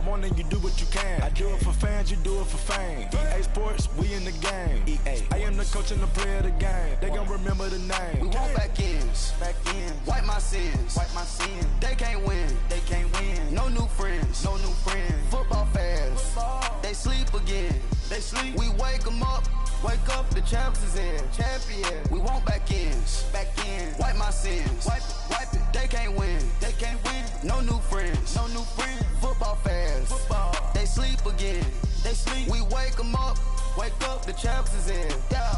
want it, you do what you can. I do it for fans, you do it for fame. EA Sports, we in the game. EA. I am the coach and the player of the game. They gon' remember the name. We want back ends. Wipe my sins. They can't win. No new friends. Football fans. They sleep again. We wake them up. Wake up, the champs is in. Champion. We want back ends. Wipe my sins. Wipe it. They can't win. No new friends. Football fans. They sleep again. We wake them up. Wake up, the champs is in. Yeah.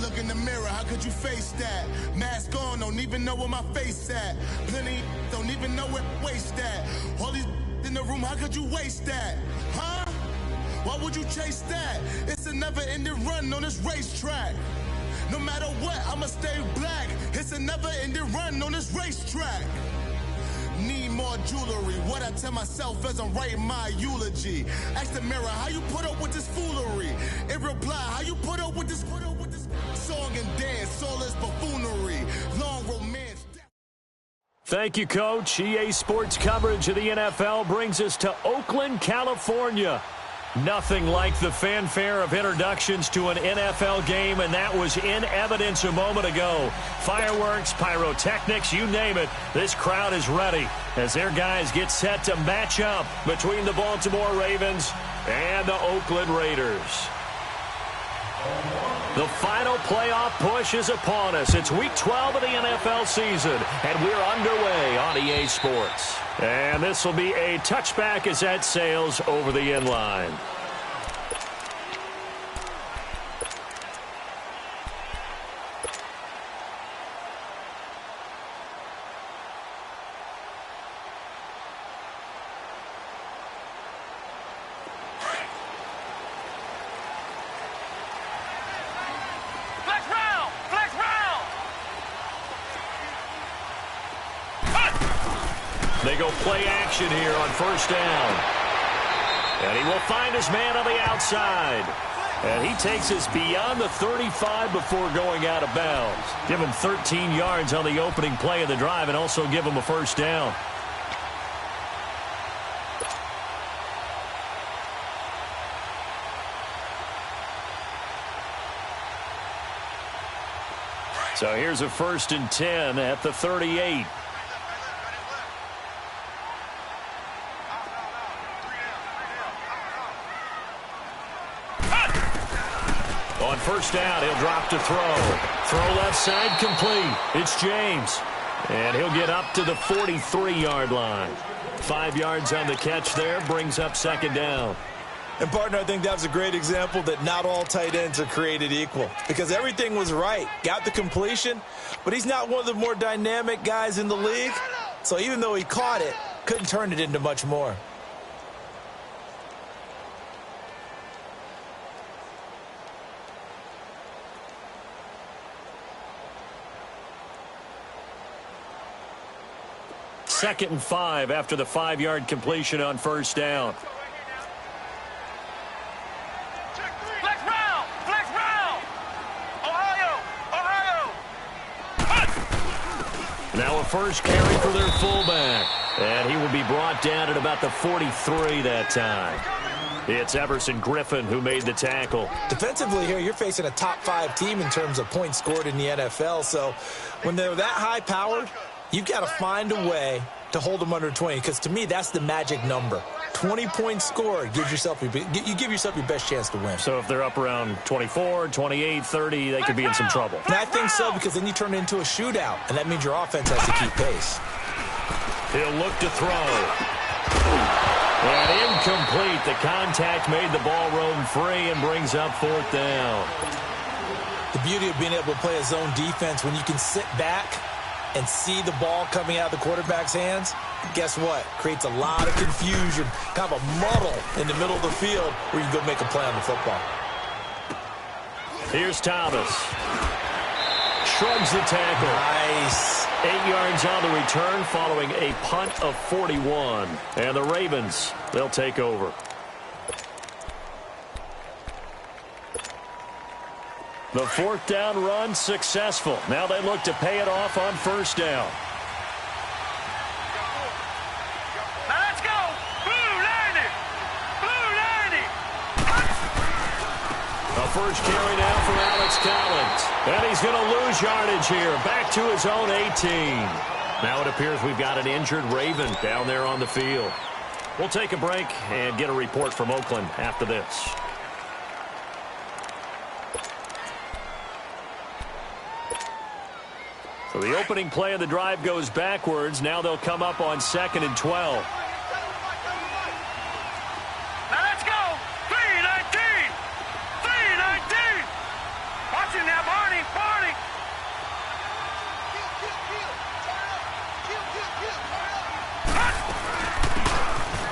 Look in the mirror, how could you face that? Mask on, don't even know where my face at. Plenty don't even know where waste at. All these in the room, how could you waste that? Huh? Why would you chase that? It's a never-ending run on this racetrack. No matter what, I'ma stay black. It's a never-ending run on this racetrack. Need more jewelry, what I tell myself as I'm writing my eulogy. Ask the mirror, how you put up with this foolery? It reply, how you put up with this song and dance, all this buffoonery, long romance. Thank you, Coach. EA Sports coverage of the NFL brings us to Oakland, California. Nothing like the fanfare of introductions to an NFL game, and that was in evidence a moment ago. Fireworks, pyrotechnics, you name it. This crowd is ready as their guys get set to match up between the Baltimore Ravens and the Oakland Raiders. The final playoff push is upon us. It's Week 12 of the NFL season, and we're underway on EA Sports. And this will be a touchback as that sails over the end line. They go play action here on first down. And he will find his man on the outside. And he takes us beyond the 35 before going out of bounds. Give him 13 yards on the opening play of the drive and also give him a first down. So here's a 1st and 10 at the 38. On first down, he'll drop to throw. Throw left side complete. It's James. And he'll get up to the 43-yard line. 5 yards on the catch there, brings up 2nd down. And, partner, I think that was a great example that not all tight ends are created equal. Because everything was right. Got the completion, but he's not one of the more dynamic guys in the league. So even though he caught it, couldn't turn it into much more. Second and 5 after the 5-yard completion on first down. Flex round! Ohio! Now a first carry for their fullback. And he will be brought down at about the 43 that time. It's Everson Griffin who made the tackle. Defensively here, you're facing a top-5 team in terms of points scored in the NFL. So when they're that high-powered, you've got to find a way to hold them under 20, because to me, that's the magic number. 20 points scored, you give yourself your best chance to win. So if they're up around 24, 28, 30, they could be in some trouble. And I think so, because then you turn it into a shootout, and that means your offense has to keep pace. He'll look to throw. And incomplete. The contact made the ball roam free and brings up 4th down. The beauty of being able to play a zone defense when you can sit back and see the ball coming out of the quarterback's hands, guess what? Creates a lot of confusion, kind of a muddle in the middle of the field where you go make a play on the football. Here's Thomas. Shrugs the tackle. Nice. 8 yards on the return following a punt of 41. And the Ravens, they'll take over. The fourth down run successful. Now they look to pay it off on first down. Now let's go. Blue 90. Blue 90. A first carry now for Alex Collins. And he's going to lose yardage here. Back to his own 18. Now it appears we've got an injured Raven down there on the field. We'll take a break and get a report from Oakland after this. So the opening play of the drive goes backwards. Now they'll come up on 2nd and 12. Now let's go. 319. 319. Watching now, Barney. Barney.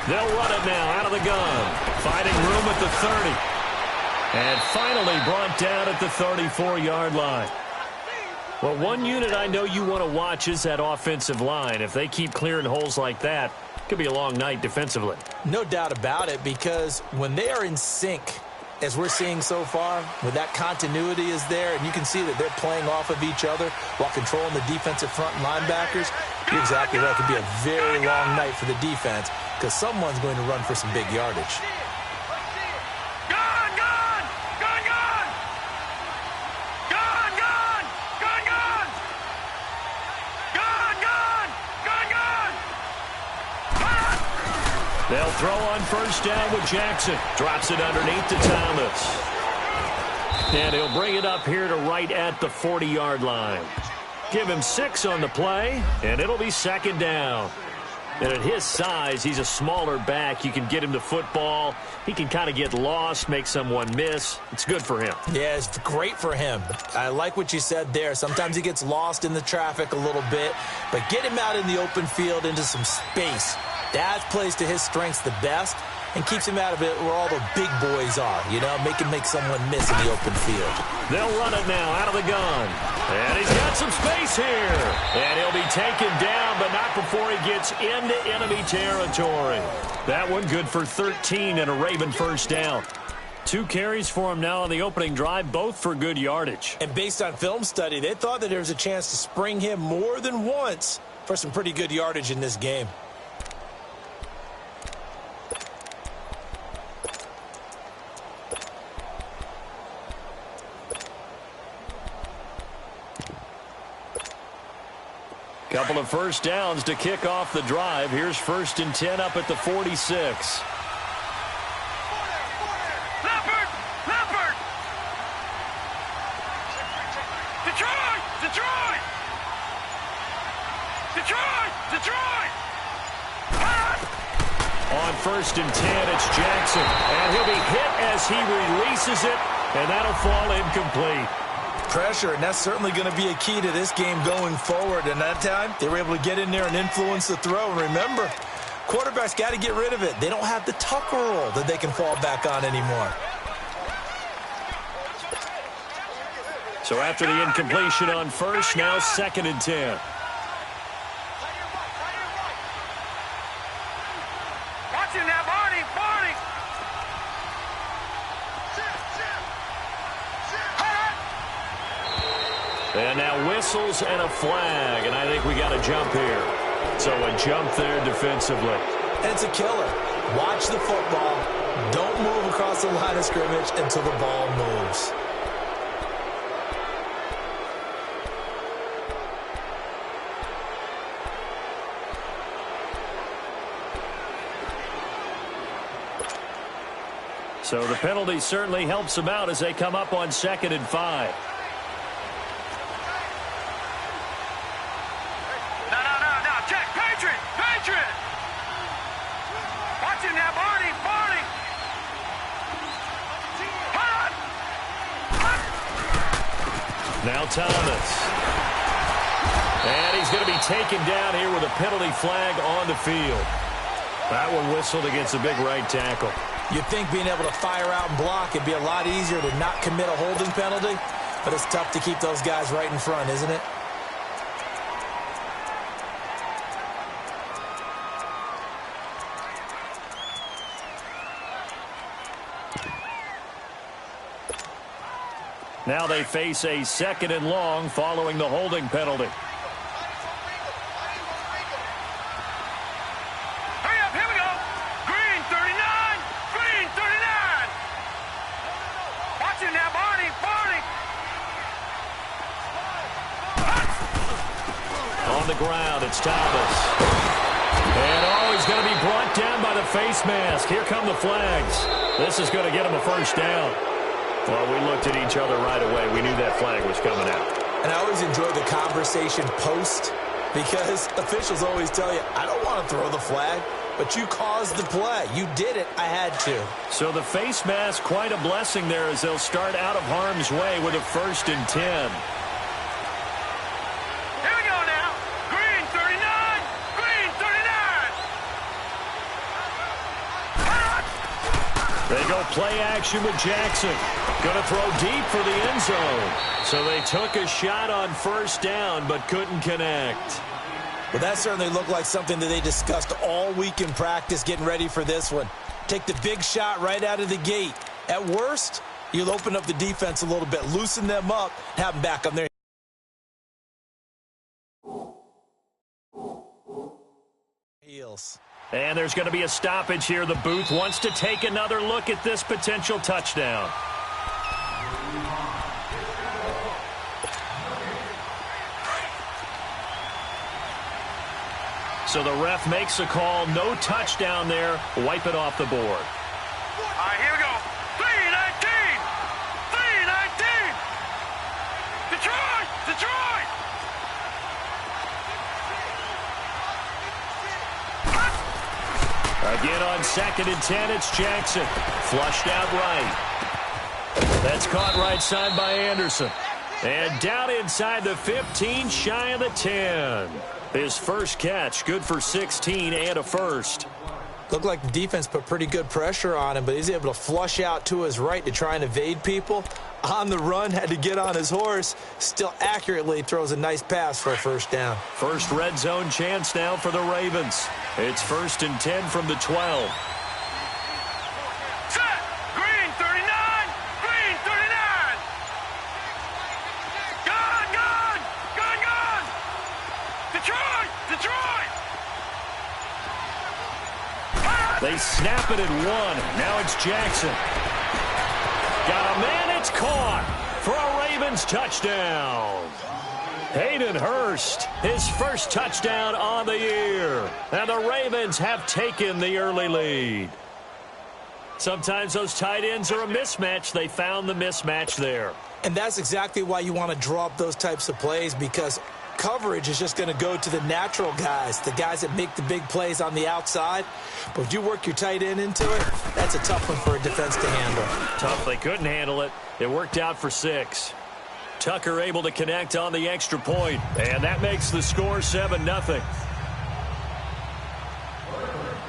They'll run it now out of the gun. Finding room at the 30. And finally brought down at the 34-yard line. Well, one unit I know you want to watch is that offensive line. If they keep clearing holes like that, it could be a long night defensively. No doubt about it, because when they are in sync, as we're seeing so far, when that continuity is there, and you can see that they're playing off of each other while controlling the defensive front and linebackers, you're exactly right. It could be a very long night for the defense because someone's going to run for some big yardage. They'll throw on first down with Jackson. Drops it underneath to Thomas. And he'll bring it up here to right at the 40-yard line. Give him 6 on the play, and it'll be 2nd down. And at his size, he's a smaller back. You can get him the football. He can kind of get lost, make someone miss. It's good for him. Yeah, it's great for him. I like what you said there. Sometimes he gets lost in the traffic a little bit, but get him out in the open field into some space. That plays to his strengths the best and keeps him out of it where all the big boys are, you know, make someone miss in the open field. They'll run it now out of the gun. And he's got some space here. And he'll be taken down, but not before he gets into enemy territory. That one good for 13 and a Raven first down. 2 carries for him now on the opening drive, both for good yardage. And based on film study, they thought that there was a chance to spring him more than once for some pretty good yardage in this game. Couple of first downs to kick off the drive. Here's 1st and 10 up at the 46. Leopard! Leopard! Detroit! Detroit! Detroit! Detroit! On 1st and 10, it's Jackson. And he'll be hit as he releases it, and that'll fall incomplete. Pressure, and that's certainly going to be a key to this game going forward. And that time, they were able to get in there and influence the throw. And remember, quarterbacks got to get rid of it. They don't have the tuck roll that they can fall back on anymore. So after the incompletion on 1st, now 2nd and 10. Watch him now, Barney! Barney! And now whistles and a flag, and I think we got a jump here. So a jump there defensively. And it's a killer. Watch the football. Don't move across the line of scrimmage until the ball moves. So the penalty certainly helps them out as they come up on 2nd and 5. Now Thomas. And he's going taken down here with a penalty flag on the field. That one whistled against a big right tackle. You'd think being able to fire out and block it'd be a lot easier to not commit a holding penalty, but it's tough to keep those guys right in front, isn't it? Now they face a 2nd and long following the holding penalty. Hurry up, here we go. Green 39, green 39. Watch it now, Barney, Barney. On the ground, it's Thomas. And he's going to be brought down by the face mask. Here come the flags. This is going to get him a first down. Well, we looked at each other right away. We knew that flag was coming out. And I always enjoy the conversation post because officials always tell you, I don't want to throw the flag, but you caused the play. You did it. I had to. So the face mask, quite a blessing there as they'll start out of harm's way with a 1st and 10. Here we go now. Green 39, green 39. They go play action with Jackson. Going to throw deep for the end zone. So they took a shot on 1st down, but couldn't connect. Well, that certainly looked like something that they discussed all week in practice getting ready for this one. Take the big shot right out of the gate. At worst, you'll open up the defense a little bit, loosen them up, have them back on their heels. And there's going to be a stoppage here. The booth wants to take another look at this potential touchdown. So the ref makes a call. No touchdown there. Wipe it off the board. All right, here we go. 3-19. 3-19. Detroit! Detroit! Again on 2nd and 10, it's Jackson. Flushed out right. That's caught right side by Anderson. And down inside the 15, shy of the 10. His first catch, good for 16 and a first. Looked like the defense put pretty good pressure on him, but he's able to flush out to his right to try and evade people. On the run, had to get on his horse. Still accurately throws a nice pass for a first down. First red zone chance now for the Ravens. It's 1st and 10 from the 12. Set! Green 39, green 39. Gone, gone, gone, gone. Detroit, Detroit. They snap it at 1. Now it's Jackson. Got a man, it's caught for a Ravens touchdown. Hayden Hurst, his first touchdown on the year. And the Ravens have taken the early lead. Sometimes those tight ends are a mismatch. They found the mismatch there. And that's exactly why you want to draw up those types of plays, because coverage is just going to go to the natural guys, the guys that make the big plays on the outside. But if you work your tight end into it, that's a tough one for a defense to handle. Tough, they couldn't handle it. It worked out for 6. Tucker able to connect on the extra point, and that makes the score 7-0.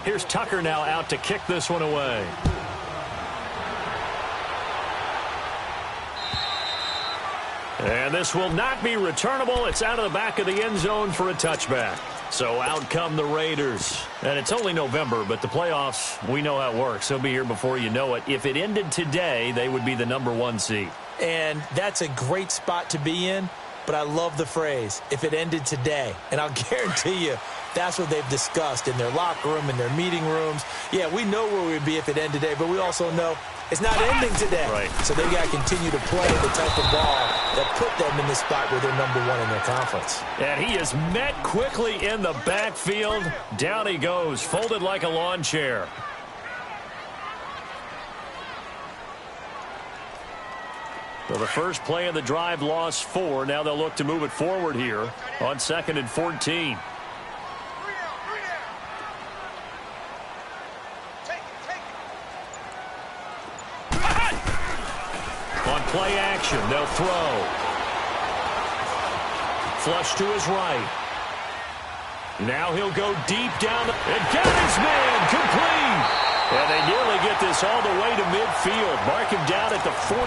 Here's Tucker now out to kick this one away. And this will not be returnable. It's out of the back of the end zone for a touchback. So out come the Raiders. And it's only November, but the playoffs, we know how it works. They'll be here before you know it. If it ended today, they would be the #1 seed. And that's a great spot to be in, but I love the phrase, if it ended today. And I'll guarantee you, that's what they've discussed in their locker room, in their meeting rooms. Yeah, we know where we'd be if it ended today, but we also know it's not ending today. Right. So they've got to continue to play the type of ball that put them in the spot where they're #1 in their conference. And he is met quickly in the backfield. Down he goes, folded like a lawn chair. So the first play of the drive lost 4. Now they'll look to move it forward here on 2nd and 14. On play action, they'll throw. Flush to his right. Now he'll go deep down and got his man complete. And they nearly get this all the way to midfield. Mark him down at the 49.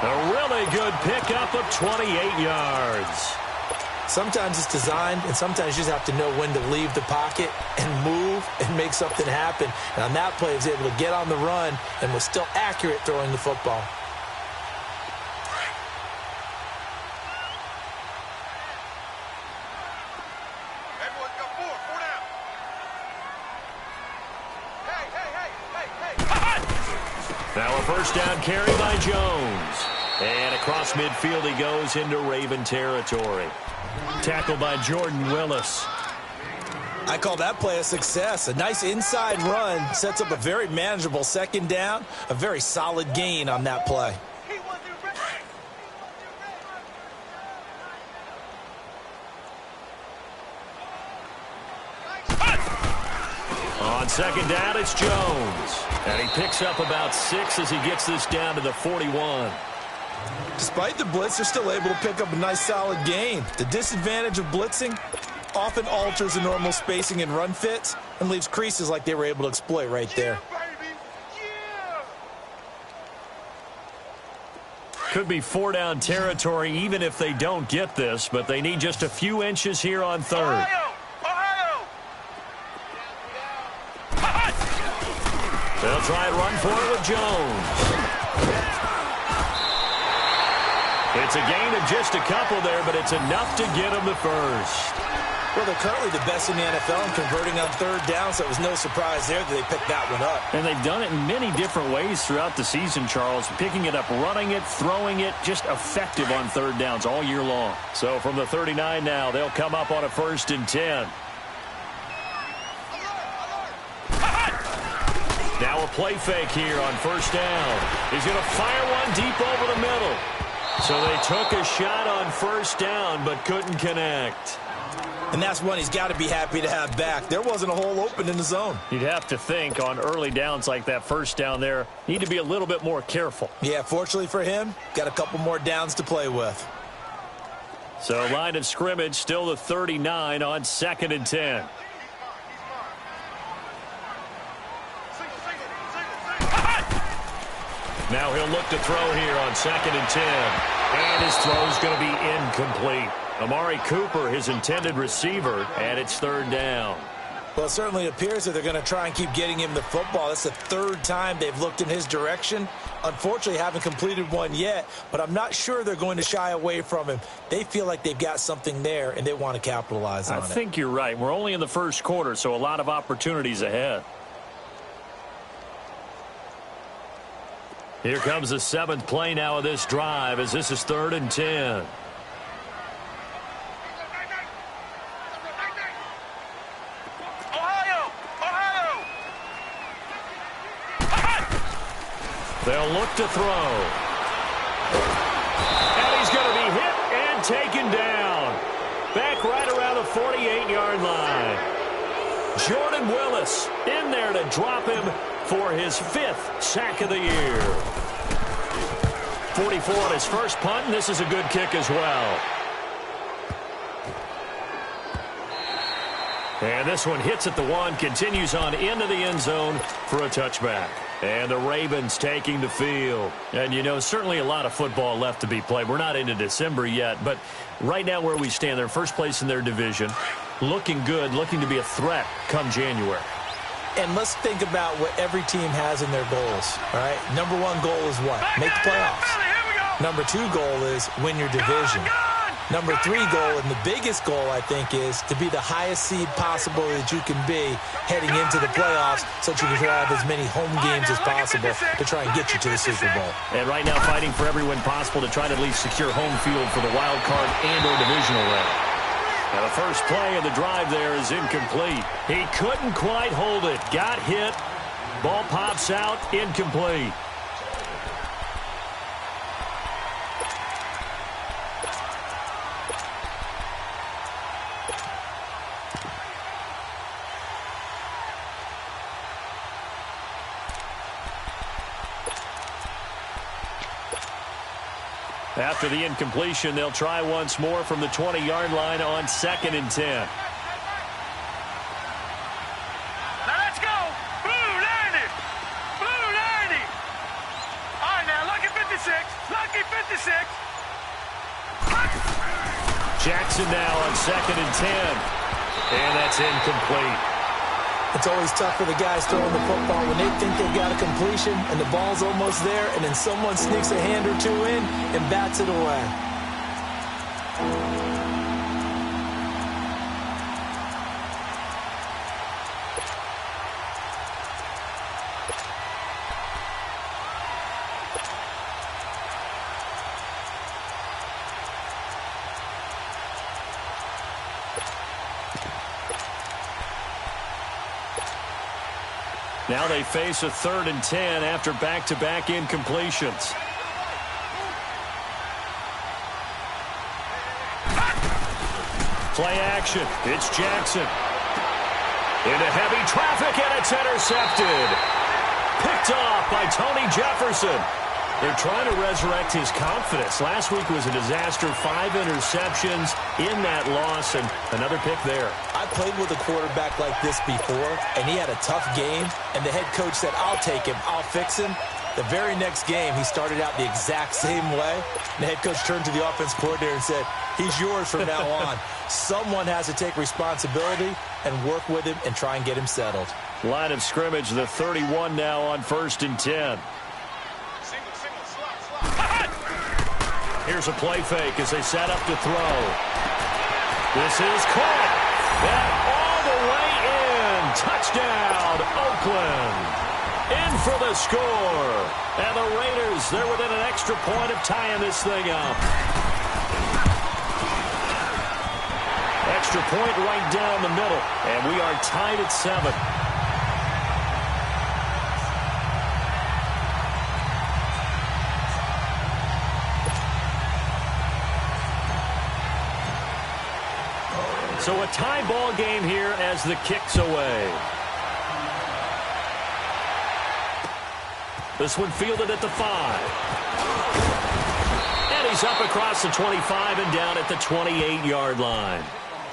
A really good pickup of 28 yards. Sometimes it's designed, and sometimes you just have to know when to leave the pocket and move and make something happen. And on that play, he was able to get on the run and was still accurate throwing the football. Now a first down carry by Jones. And across midfield he goes into Raven territory. Tackled by Jordan Willis. I call that play a success. A nice inside run sets up a very manageable second down. A very solid gain on that play. On second down, it's Jones. And he picks up about 6 as he gets this down to the 41. Despite the blitz, they're still able to pick up a nice solid gain. The disadvantage of blitzing often alters the normal spacing and run fits and leaves creases like they were able to exploit right there. Could be 4-down territory even if they don't get this, but they need just a few inches here on third. They'll try and run for it with Jones. It's a gain of just a couple there, but it's enough to get them the first. Well, they're currently the best in the NFL in converting on third down, so it was no surprise there that they picked that one up. And they've done it in many different ways throughout the season, Charles. Picking it up, running it, throwing it, just effective on third downs all year long. So from the 39 now, they'll come up on a 1st and 10. Now a play fake here on first down. He's going to fire one deep over the middle. So they took a shot on first down but couldn't connect. And that's one he's got to be happy to have back. There wasn't a hole open in the zone. You'd have to think on early downs like that first down there, need to be a little bit more careful. Yeah, fortunately for him, got a couple more downs to play with. So line of scrimmage still the 39 on 2nd and 10. Now he'll look to throw here on 2nd and 10. And his throw's going to be incomplete. Amari Cooper, his intended receiver, and it's 3rd down. Well, it certainly appears that they're going to try and keep getting him the football. That's the 3rd time they've looked in his direction. Unfortunately, haven't completed one yet, but I'm not sure they're going to shy away from him. They feel like they've got something there, and they want to capitalize on it. I think you're right. We're only in the first quarter, so a lot of opportunities ahead. Here comes the 7th play now of this drive as this is 3rd and 10. They'll look to throw. And he's going to be hit and taken down. Back right around the 48-yard line. Jordan Willis in there to drop him for his 5th sack of the year. 44 on his first punt, and this is a good kick as well. And this one hits at the 1, continues on into the end zone for a touchback. And the Ravens taking the field. And, you know, certainly a lot of football left to be played. We're not into December yet, but right now where we stand, they're first place in their division. Looking good, looking to be a threat come January. And let's think about what every team has in their goals, all right? Number 1 goal is what? Make the playoffs. Number 2 goal is win your division. Number 3 goal, and the biggest goal, I think, is to be the highest seed possible that you can be heading into the playoffs so that you can have as many home games as possible to try and get you to the Super Bowl. And right now fighting for every win possible to try to at least secure home field for the wild card and or divisional round. Now the first play of the drive there is incomplete. He couldn't quite hold it. Got hit. Ball pops out. Incomplete. After the incompletion, they'll try once more from the 20-yard line on 2nd and 10. Jackson now on 2nd and 10. And that's incomplete. It's always tough for the guys throwing the football when they think they've got a completion and the ball's almost there, and then someone sneaks a hand or two in and bats it away. Now they face a 3rd and 10 after back-to-back incompletions. Play action. It's Jackson. Into heavy traffic, and it's intercepted. Picked off by Tony Jefferson. They're trying to resurrect his confidence. Last week was a disaster. 5 interceptions in that loss, and another pick there. I played with a quarterback like this before, and he had a tough game, and the head coach said, I'll take him, I'll fix him. The very next game, he started out the exact same way. The head coach turned to the offense coordinator and said, he's yours from now on. Someone has to take responsibility and work with him and try and get him settled. Line of scrimmage, the 31 now on 1st and 10. Here's a play fake as they set up to throw. This is caught. And all the way in. Touchdown, Oakland. In for the score. And the Raiders, they're within an extra point of tying this thing up. Extra point right down the middle. And we are tied at 7. So a tie ball game here as the kick's away. This one fielded at the 5. And he's up across the 25 and down at the 28-yard line.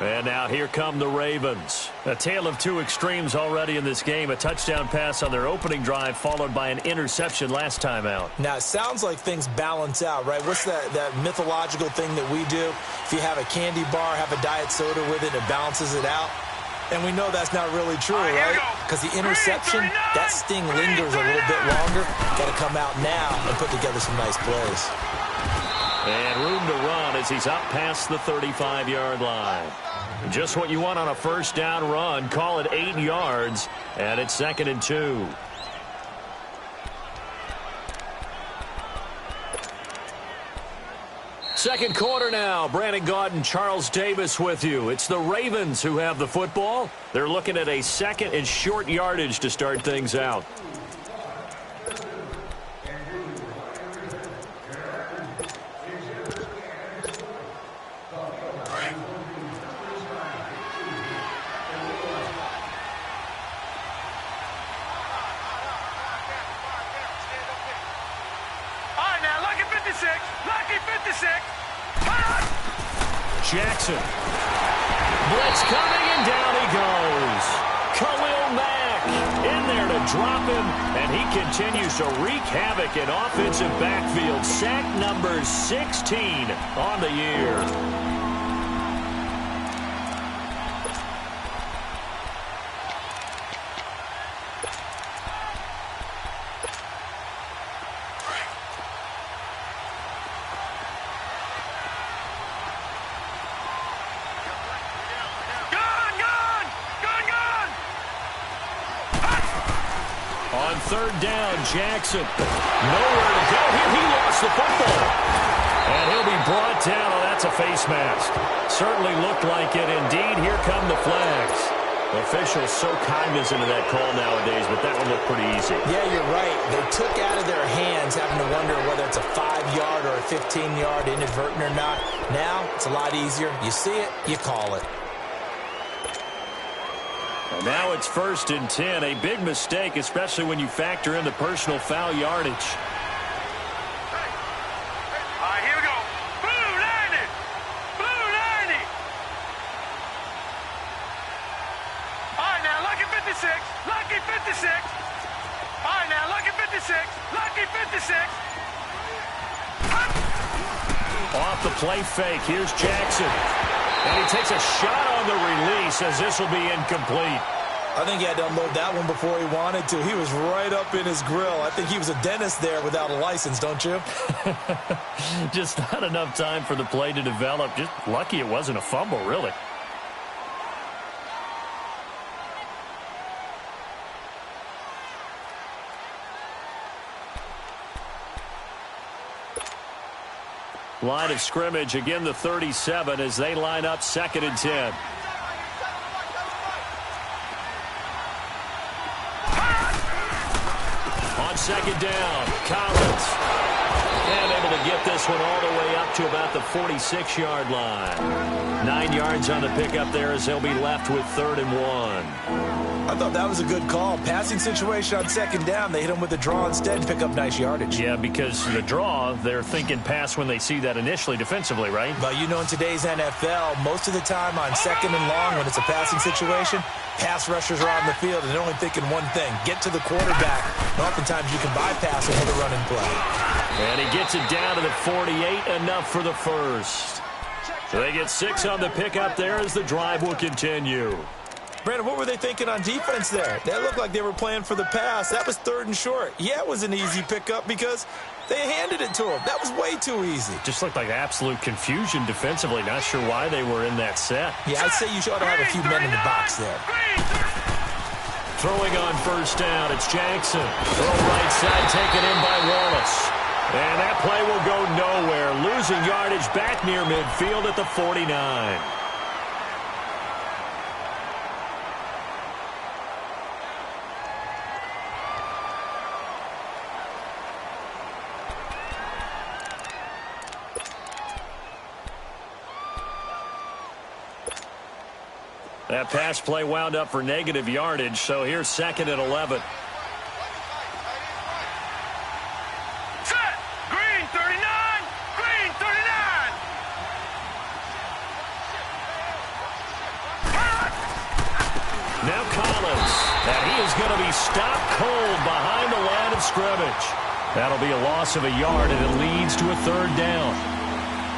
And now here come the Ravens. A tale of two extremes already in this game. A touchdown pass on their opening drive followed by an interception last time out. Now, it sounds like things balance out, right? What's that mythological thing that we do? If you have a candy bar, have a diet soda with it, it balances it out. And we know that's not really true, right? Because the interception, that sting lingers a little bit longer. Got to come out now and put together some nice plays. And room to run as he's up past the 35-yard line. Just what you want on a first down run. Call it 8 yards, and it's 2nd and 2. Second quarter now. Brandon Gaud and Charles Davis with you. It's the Ravens who have the football. They're looking at a 2nd and short yardage to start things out. Jackson. Blitz coming, and down he goes. Khalil Mack in there to drop him, and he continues to wreak havoc in offensive backfield. Sack number 16 on the year. On third down, Jackson. Nowhere to go here. He lost the football. And he'll be brought down. Oh, that's a face mask. Certainly looked like it. Indeed, here come the flags. Officials so cognizant of that call nowadays, but that one looked pretty easy. Yeah, you're right. They took out of their hands having to wonder whether it's a 5-yard or a 15-yard inadvertent or not. Now, it's a lot easier. You see it, you call it. And now it's 1st and 10. A big mistake, especially when you factor in the personal foul yardage. All right, here we go. Blue 90. Blue 90. All right, now, lucky 56. Lucky 56. All right, now, lucky 56. Lucky 56. Off the play fake. Here's Jackson. And he takes a shot on the release as this will be incomplete. I think he had to unload that one before he wanted to. He was right up in his grill. I think he was a dentist there without a license, don't you? Just not enough time for the play to develop. Just lucky it wasn't a fumble, really. Line of scrimmage, again the 37 as they line up 2nd and 10. On 2nd down, Collins. And able to get this one all the way up to about the 46-yard line. 9 yards on the pickup there as they'll be left with 3rd and 1. I thought that was a good call. Passing situation on 2nd down. They hit him with the draw instead and pick up nice yardage. Yeah, because the draw, they're thinking pass when they see that initially defensively, right? But you know, in today's NFL, most of the time on 2nd and long when it's a passing situation, pass rushers are on the field and they're only thinking one thing, get to the quarterback. And oftentimes you can bypass him with a running play. And he gets it down to the 48, enough for the first. So they get 6 on the pickup there as the drive will continue. Brandon, what were they thinking on defense there? That looked like they were playing for the pass. That was 3rd and short. Yeah, it was an easy pickup because they handed it to him. That was way too easy. Just looked like absolute confusion defensively. Not sure why they were in that set. Yeah, I'd say you ought to have a few men in the box there. Throwing on 1st down, it's Jackson. Throw right side, taken in by Wallace. And that play will go nowhere. Losing yardage back near midfield at the 49. That pass play wound up for negative yardage, so here's 2nd and 11. Set! Green 39! Green 39! Now Collins, and he is going to be stopped cold behind the line of scrimmage. That'll be a loss of a yard, and it leads to a 3rd down.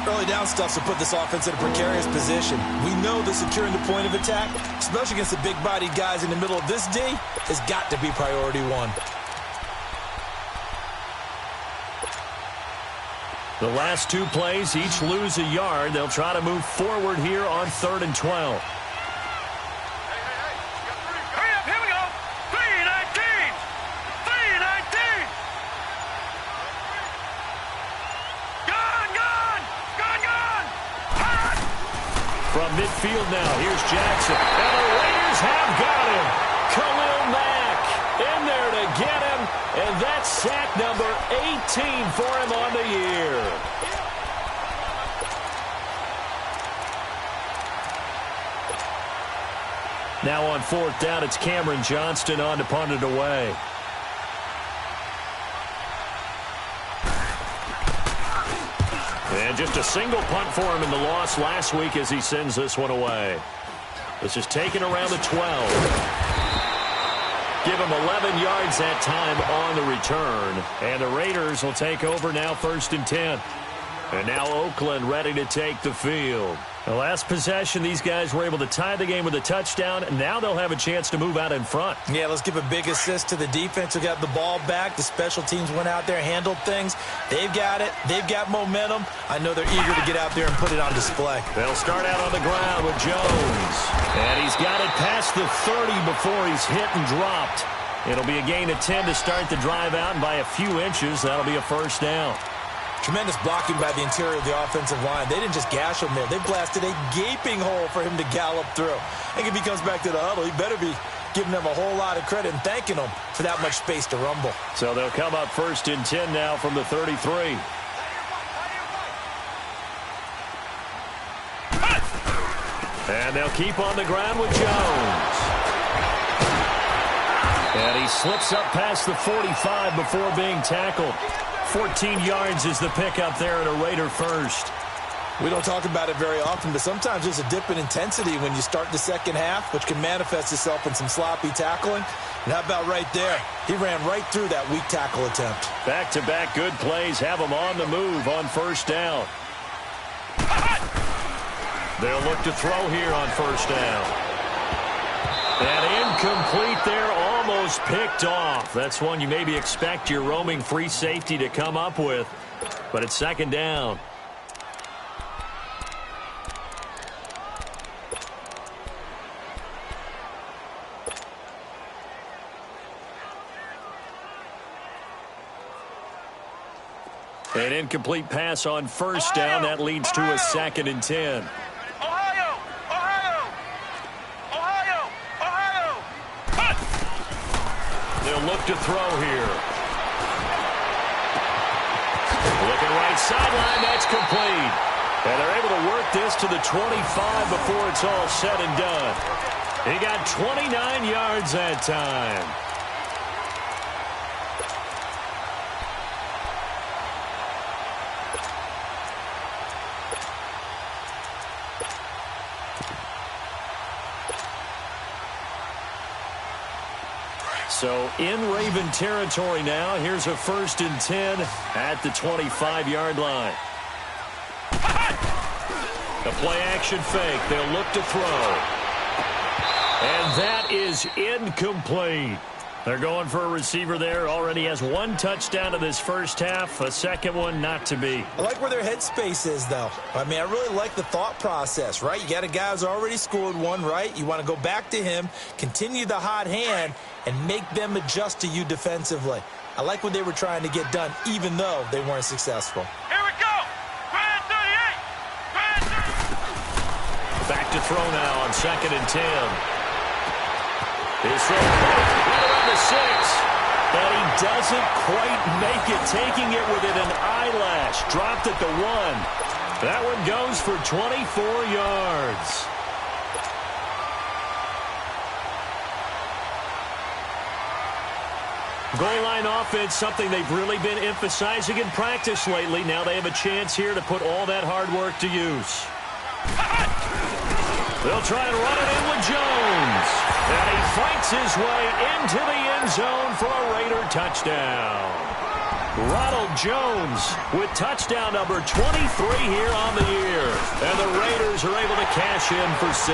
Early down stuff to put this offense in a precarious position. We know that securing the point of attack, especially against the big-bodied guys in the middle of this D, has got to be priority 1. The last 2 plays, each lose a yard. They'll try to move forward here on 3rd and 12. Hurry up, here we go! 319! 319! From midfield now, here's Jackson. And the Raiders have got him. Khalil Mack in there to get him. And that's sack number 18 for him on the year. Now on 4th down, it's Cameron Johnston on to punt it away. And just a single punt for him in the loss last week as he sends this one away. This is taken around the 12. Give him 11 yards that time on the return. And the Raiders will take over now 1st and 10. And now Oakland ready to take the field. The last possession, these guys were able to tie the game with a touchdown, and now they'll have a chance to move out in front. Yeah, let's give a big assist to the defense who got the ball back. The special teams went out there, handled things. They've got it. They've got momentum. I know they're eager to get out there and put it on display. They'll start out on the ground with Jones. And he's got it past the 30 before he's hit and dropped. It'll be a gain of 10 to start the drive out, and by a few inches, that'll be a 1st down. Tremendous blocking by the interior of the offensive line. They didn't just gash him there. They blasted a gaping hole for him to gallop through. I think if he comes back to the huddle, he better be giving them a whole lot of credit and thanking them for that much space to rumble. So they'll come up 1st and 10 now from the 33. And they'll keep on the ground with Jones. And he slips up past the 45 before being tackled. 14 yards is the pickup there and a Raider 1st. We don't talk about it very often, but sometimes there's a dip in intensity when you start the second half, which can manifest itself in some sloppy tackling. And how about right there? He ran right through that weak tackle attempt. Back-to-back good plays have him on the move on 1st down. They'll look to throw here on first down. And incomplete there, almost picked off. That's one you maybe expect your roaming free safety to come up with. But it's second down. An incomplete pass on first down. That leads to a 2nd and 10. Ohio! Cut! They'll look to throw here. Looking right sideline. That's complete. And they're able to work this to the 25 before it's all said and done. He got 29 yards that time. So in Raven territory now. Here's a 1st and 10 at the 25-yard line. A play-action fake. They'll look to throw. And that is incomplete. They're going for a receiver there. Already has 1 touchdown in this first half. A second one not to be. I like where their headspace is, though. I mean, I really like the thought process, right? You got a guy who's already scored 1, right? You want to go back to him, continue the hot hand, and make them adjust to you defensively. I like what they were trying to get done, even though they weren't successful. Here we go! Grand 38! Back to throw now on 2nd and 10. His throw right around the 6. But he doesn't quite make it, taking it within an eyelash. Dropped at the 1. That one goes for 24 yards. Goal line offense, something they've really been emphasizing in practice lately. Now they have a chance here to put all that hard work to use. They'll try and run it in with Jones. And he fights his way into the end zone for a Raider touchdown. Ronald Jones with touchdown number 23 here on the year. And the Raiders are able to cash in for 6.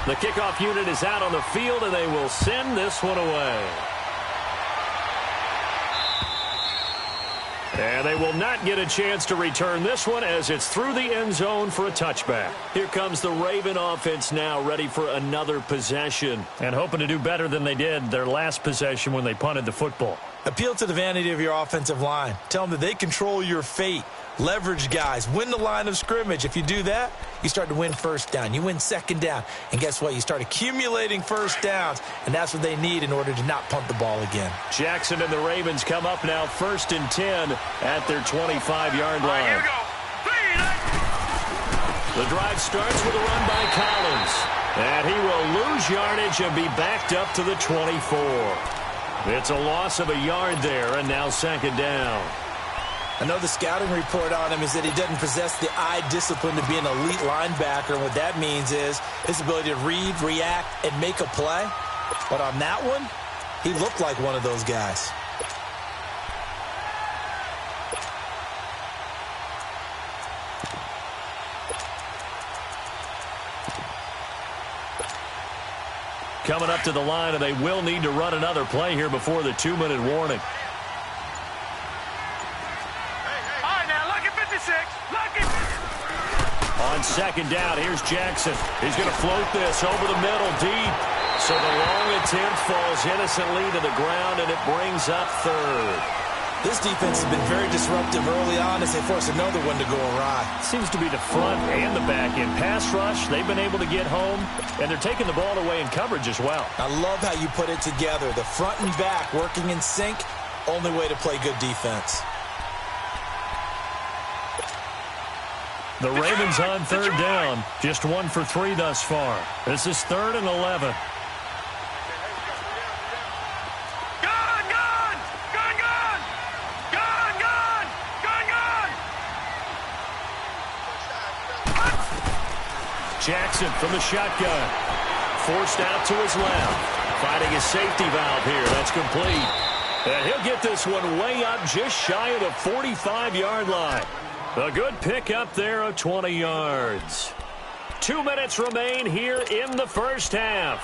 The kickoff unit is out on the field, and they will send this one away. And they will not get a chance to return this one as it's through the end zone for a touchback. Here comes the Raven offense now, ready for another possession and hoping to do better than they did their last possession when they punted the football. Appeal to the vanity of your offensive line. Tell them that they control your fate. Leverage guys. Win the line of scrimmage. If you do that, you start to win first down. You win second down. And guess what? You start accumulating first downs. And that's what they need in order to not punt the ball again. Jackson and the Ravens come up now 1st and 10 at their 25-yard line. Here we go. The drive starts with a run by Collins. And he will lose yardage and be backed up to the 24. It's a loss of a yard there, and now 2nd down. I know the scouting report on him is that he doesn't possess the eye discipline to be an elite linebacker. And what that means is his ability to read, react, and make a play. But on that one, he looked like one of those guys. Coming up to the line, and they will need to run another play here before the 2-minute warning. On 2nd down, here's Jackson. He's going to float this over the middle deep. So the long attempt falls innocently to the ground, and it brings up 3rd. This defense has been very disruptive early on as they force another one to go awry. Seems to be the front and the back end. Pass rush, they've been able to get home, and they're taking the ball away in coverage as well. I love how you put it together. The front and back working in sync, only way to play good defense. The Ravens on 3rd down. Just 1 for 3 thus far. This is 3rd and 11. Jackson from the shotgun. Forced out to his left. Finding his safety valve here. That's complete. And he'll get this one way up just shy of the 45-yard line. A good pickup there of 20 yards. 2 minutes remain here in the first half.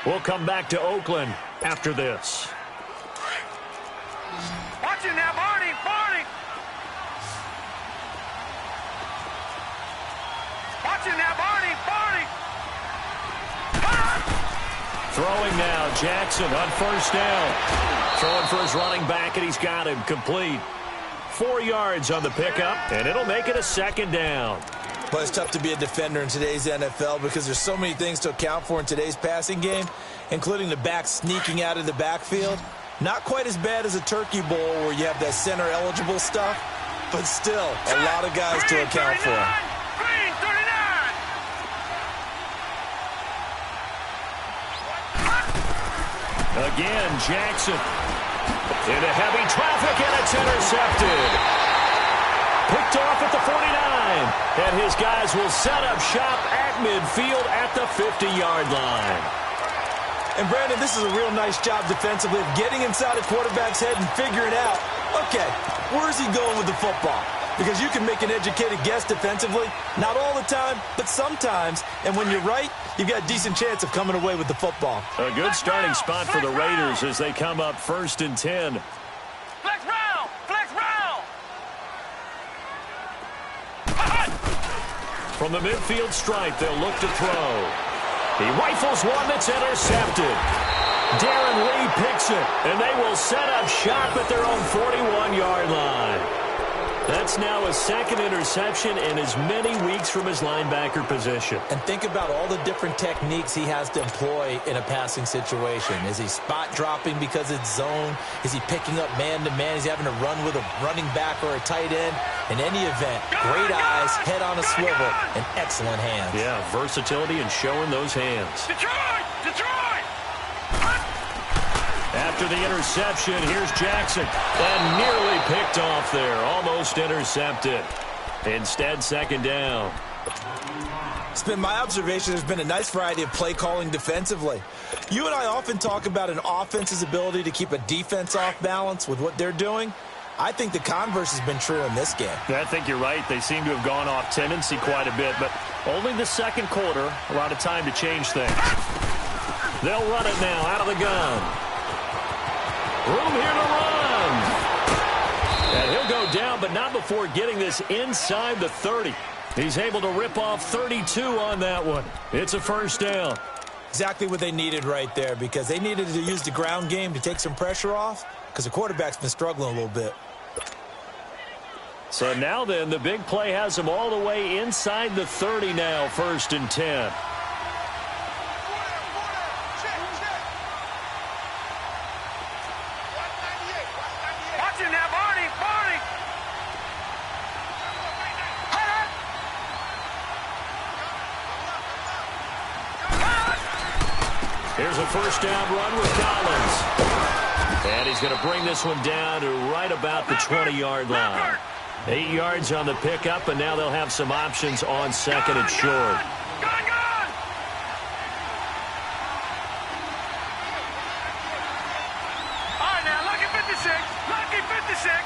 We'll come back to Oakland after this. Watch it now, Barney! Barney! Watch it now, Barney! Barney! Throwing now, Jackson on first down. Throwing for his running back, and he's got him complete. 4 yards on the pickup, and it'll make it a second down. But it's tough to be a defender in today's NFL because there's so many things to account for in today's passing game, including the back sneaking out of the backfield. Not quite as bad as a turkey bowl where you have that center-eligible stuff, but still a lot of guys to account for. Green 39! Again, Jackson. Into heavy traffic, and it's intercepted. Picked off at the 49. And his guys will set up shop at midfield at the 50-yard line. And, Brandon, this is a real nice job defensively of getting inside a quarterback's head and figuring out, okay, where's he going with the football? Because you can make an educated guess defensively, not all the time, but sometimes. And when you're right, you've got a decent chance of coming away with the football. A good starting spot for the Raiders as they come up 1st and 10. Flex round! Flex round! From the midfield stripe, they'll look to throw. He rifles one that's intercepted. Darren Lee picks it, and they will set up shop at their own 41-yard line. That's now his second interception in as many weeks from his linebacker position. And think about all the different techniques he has to employ in a passing situation. Is he spot dropping because it's zone? Is he picking up man-to-man? Is he having to run with a running back or a tight end? In any event, great eyes, head on a swivel, and excellent hands. Yeah, versatility and showing those hands. Detroit! Detroit! After the interception, here's Jackson. And nearly picked off there. Almost intercepted. Instead, second down. It's been my observation there's been a nice variety of play calling defensively. You and I often talk about an offense's ability to keep a defense off balance with what they're doing. I think the converse has been true in this game. I think you're right. They seem to have gone off tendency quite a bit, but only the second quarter. A lot of time to change things. They'll run it now out of the gun. Room here to run. And he'll go down, but not before getting this inside the 30. He's able to rip off 32 on that one. It's a first down. Exactly what they needed right there, because they needed to use the ground game to take some pressure off, because the quarterback's been struggling a little bit. So now then, the big play has him all the way inside the 30 now, 1st and 10. Here's a first down run with Collins. And he's going to bring this one down to right about the 20-yard line. 8 yards on the pickup, and now they'll have some options on second and short. All right, now, lucky 56. Lucky 56.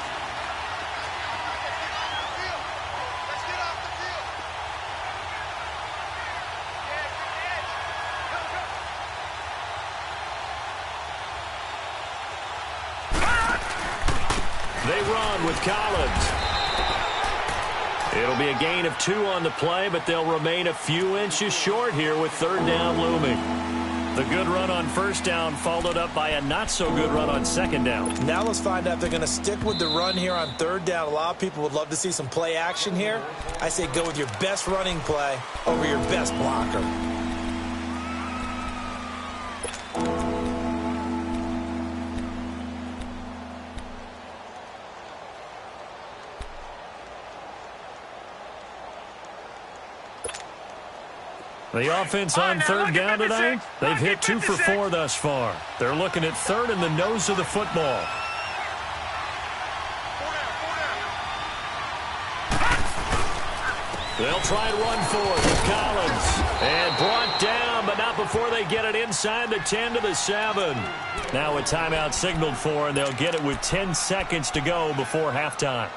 They run with Collins. It'll be a gain of 2 on the play, but they'll remain a few inches short here with 3rd down looming. The good run on 1st down followed up by a not-so-good run on 2nd down. Now let's find out if they're going to stick with the run here on 3rd down. A lot of people would love to see some play action here. I say go with your best running play over your best blocker. The offense on 3rd down tonight, they've hit 2 for 4 thus far. They're looking at 3rd in the nose of the football. They'll try and run for it with Collins. And brought down, but not before they get it inside the 10 to the 7. Now a timeout signaled for, and they'll get it with 10 seconds to go before halftime.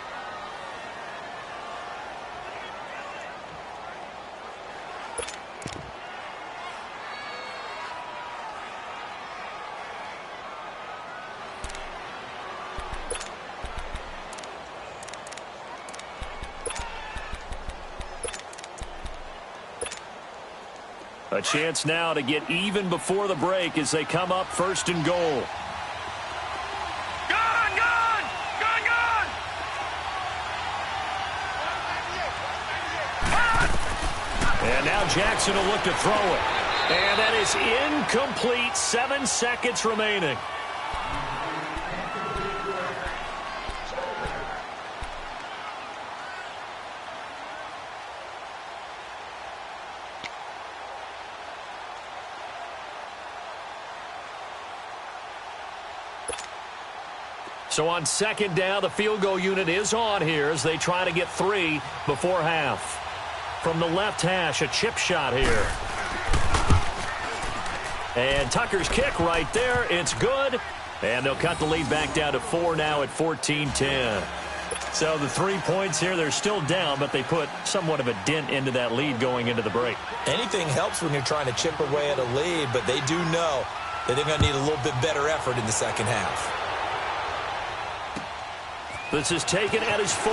A chance now to get even before the break as they come up 1st and goal. Gone! And now Jackson will look to throw it. And that is incomplete. 7 seconds remaining. So on 2nd down, the field goal unit is on here as they try to get 3 before half. From the left hash, a chip shot here. And Tucker's kick right there. It's good. And they'll cut the lead back down to 4 now at 14-10. So the 3 points here, they're still down, but they put somewhat of a dent into that lead going into the break. Anything helps when you're trying to chip away at a lead, but they do know that they're going to need a little bit better effort in the second half. This is taken at his 4.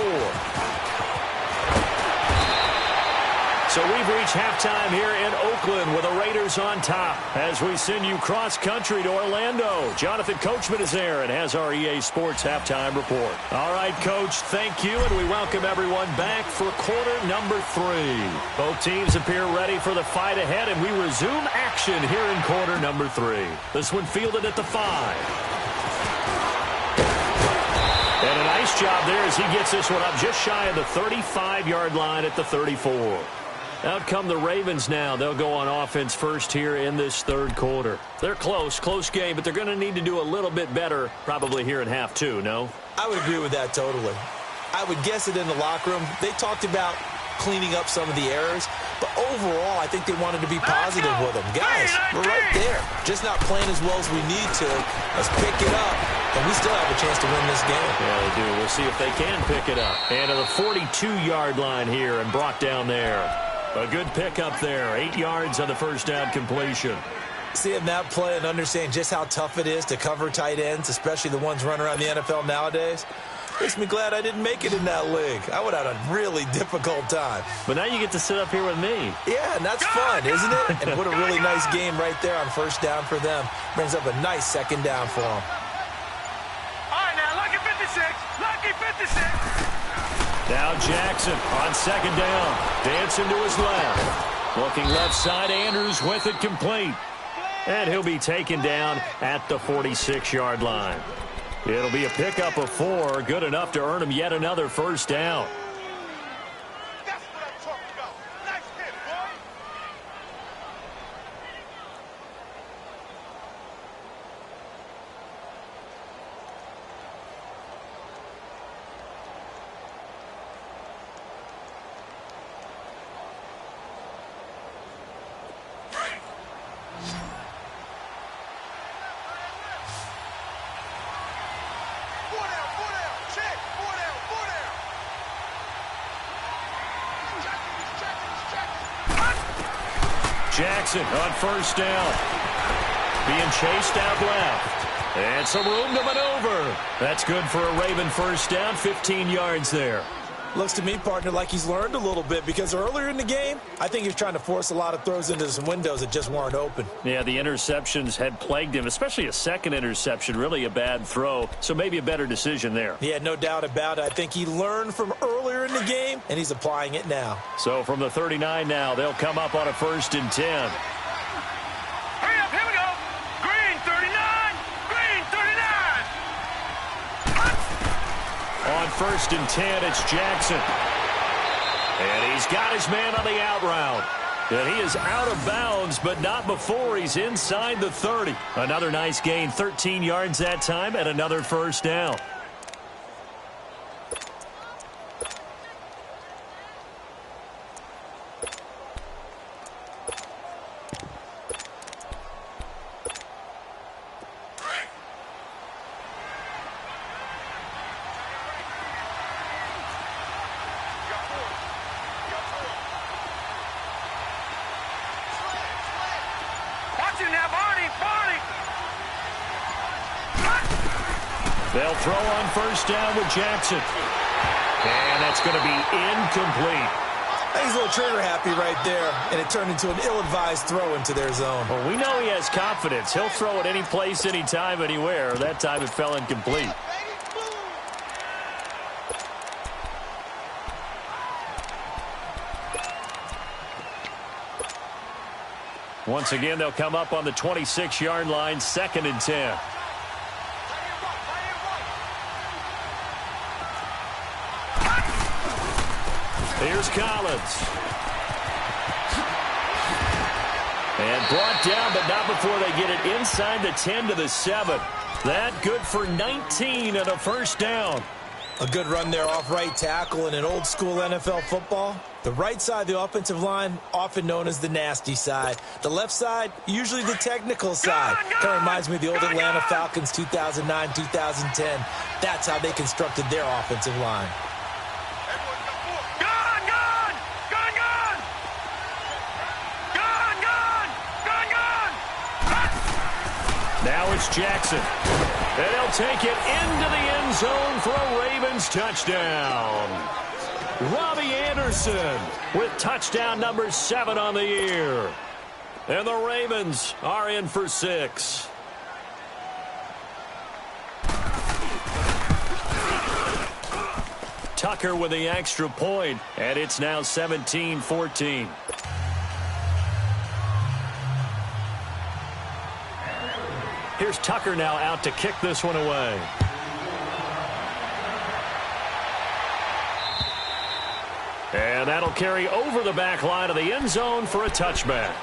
So we've reached halftime here in Oakland with the Raiders on top as we send you cross-country to Orlando. Jonathan Coachman is there and has our EA Sports halftime report. All right, Coach, thank you, and we welcome everyone back for quarter number 3. Both teams appear ready for the fight ahead, and we resume action here in quarter number 3. This one fielded at the 5. And a nice job there as he gets this one up just shy of the 35-yard line at the 34. Out come the Ravens now. They'll go on offense first here in this 3rd quarter. They're close game, but they're going to need to do a little bit better probably here in half 2, no? I would agree with that totally. I would guess it in the locker room. They talked about cleaning up some of the errors, but overall, I think they wanted to be positive with them. Guys, we're right there. Just not playing as well as we need to. Let's pick it up, and we still have a chance to win this game. Yeah, they do. We'll see if they can pick it up. And to the 42-yard line here and brought down there. A good pickup there. 8 yards on the first down completion. Seeing that play and understand just how tough it is to cover tight ends, especially the ones running around the NFL nowadays, makes me glad I didn't make it in that league. I would have had a really difficult time. But now you get to sit up here with me. Yeah, and that's fun, isn't it? And what a really nice game right there on first down for them. Brings up a nice 2nd down for them. All right, now, lucky 56. Lucky 56. Now Jackson on 2nd down. Dancing to his left. Looking left side, Andrews with it complete. And he'll be taken down at the 46-yard line. It'll be a pickup of 4, good enough to earn him yet another first down. That's what I'm talking about. Nice hit, boy. Jackson on first down. Being chased out left. And some room to maneuver. That's good for a Raven first down. 15 yards there. Looks to me, partner, like he's learned a little bit because earlier in the game, I think he was trying to force a lot of throws into some windows that just weren't open. Yeah, the interceptions had plagued him, especially a second interception, really a bad throw. So maybe a better decision there. Yeah, no doubt about it. I think he learned from earlier in the game, and he's applying it now. So from the 39 now, they'll come up on a 1st and 10. Hurry up, here we go. Green 39. Green 39. On 1st and 10, it's Jackson. And he's got his man on the out route. And he is out of bounds, but not before he's inside the 30. Another nice gain, 13 yards that time, and another first down. They'll throw on first down with Jackson. And that's going to be incomplete. He's a little trigger happy right there, and it turned into an ill-advised throw into their zone. Well, we know he has confidence. He'll throw it any place, anytime, anywhere. That time it fell incomplete. Once again, they'll come up on the 26-yard line, 2nd and 10. Here's Collins. And brought down, but not before they get it inside the 10 to the 7. That good for 19 and a first down. A good run there off right tackle in an old-school NFL football. The right side of the offensive line, often known as the nasty side. The left side, usually the technical side. Kind of reminds me of the old Atlanta Falcons 2009, 2010. That's how they constructed their offensive line. Now it's Jackson. And he'll take it into the end zone for a Ravens touchdown. Robbie Anderson with touchdown number 7 on the year. And the Ravens are in for 6. Tucker with the extra point, and it's now 17-14. Here's Tucker now out to kick this one away. And that'll carry over the back line of the end zone for a touchback.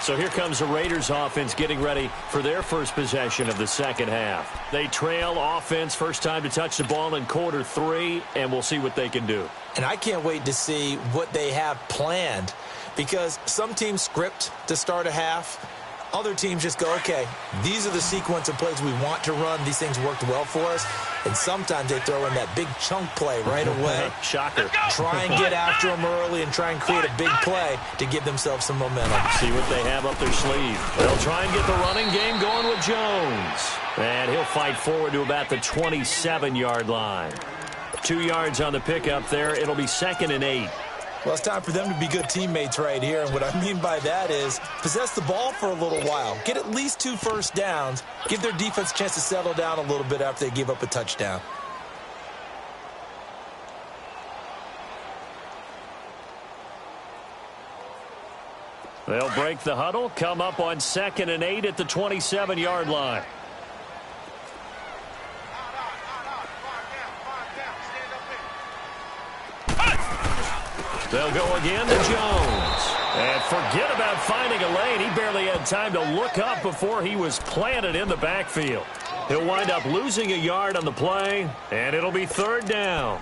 So here comes the Raiders offense getting ready for their first possession of the second half. They trail offense, first time to touch the ball in quarter 3, and we'll see what they can do. And I can't wait to see what they have planned, because some teams script to start a half. Other teams just go, okay, these are the sequence of plays we want to run. These things worked well for us. And sometimes they throw in that big chunk play right away. Shocker. Try and get after them early and try and create a big play to give themselves some momentum. See what they have up their sleeve. They'll try and get the running game going with Jones. And he'll fight forward to about the 27-yard line. 2 yards on the pickup there. It'll be 2nd and 8. Well, it's time for them to be good teammates right here. And what I mean by that is possess the ball for a little while. Get at least 2 first downs. Give their defense a chance to settle down a little bit after they give up a touchdown. They'll break the huddle, come up on 2nd and 8 at the 27-yard line. They'll go again to Jones. And forget about finding a lane. He barely had time to look up before he was planted in the backfield. He'll wind up losing a yard on the play, and it'll be 3rd down.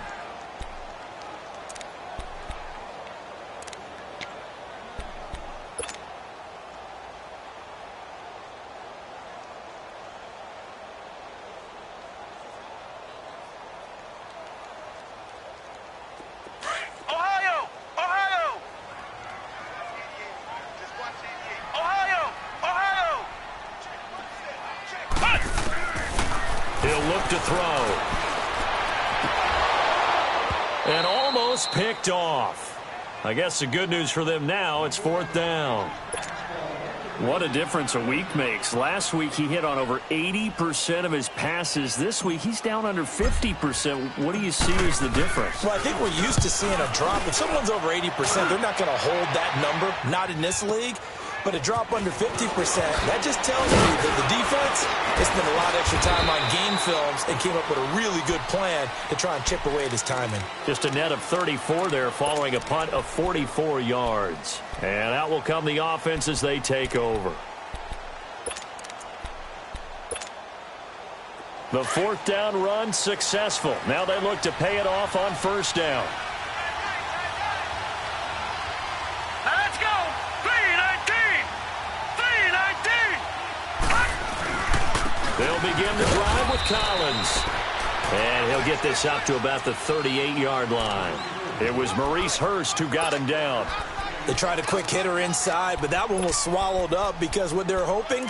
Picked off. I guess the good news for them now, it's 4th down. What a difference a week makes. Last week he hit on over 80% of his passes. This week he's down under 50%. What do you see as the difference? Well, I think we're used to seeing a drop. If someone's over 80%, they're not going to hold that number. Not in this league. But a drop under 50%, that just tells me that the defense has spent a lot of extra time on game films and came up with a really good plan to try and chip away at his timing. Just a net of 34 there following a punt of 44 yards. And out will come the offense as they take over. The 4th down run successful. Now they look to pay it off on 1st down. They'll begin the drive with Collins. And he'll get this up to about the 38-yard line. It was Maurice Hurst who got him down. They tried a quick hitter inside, but that one was swallowed up because what they're hoping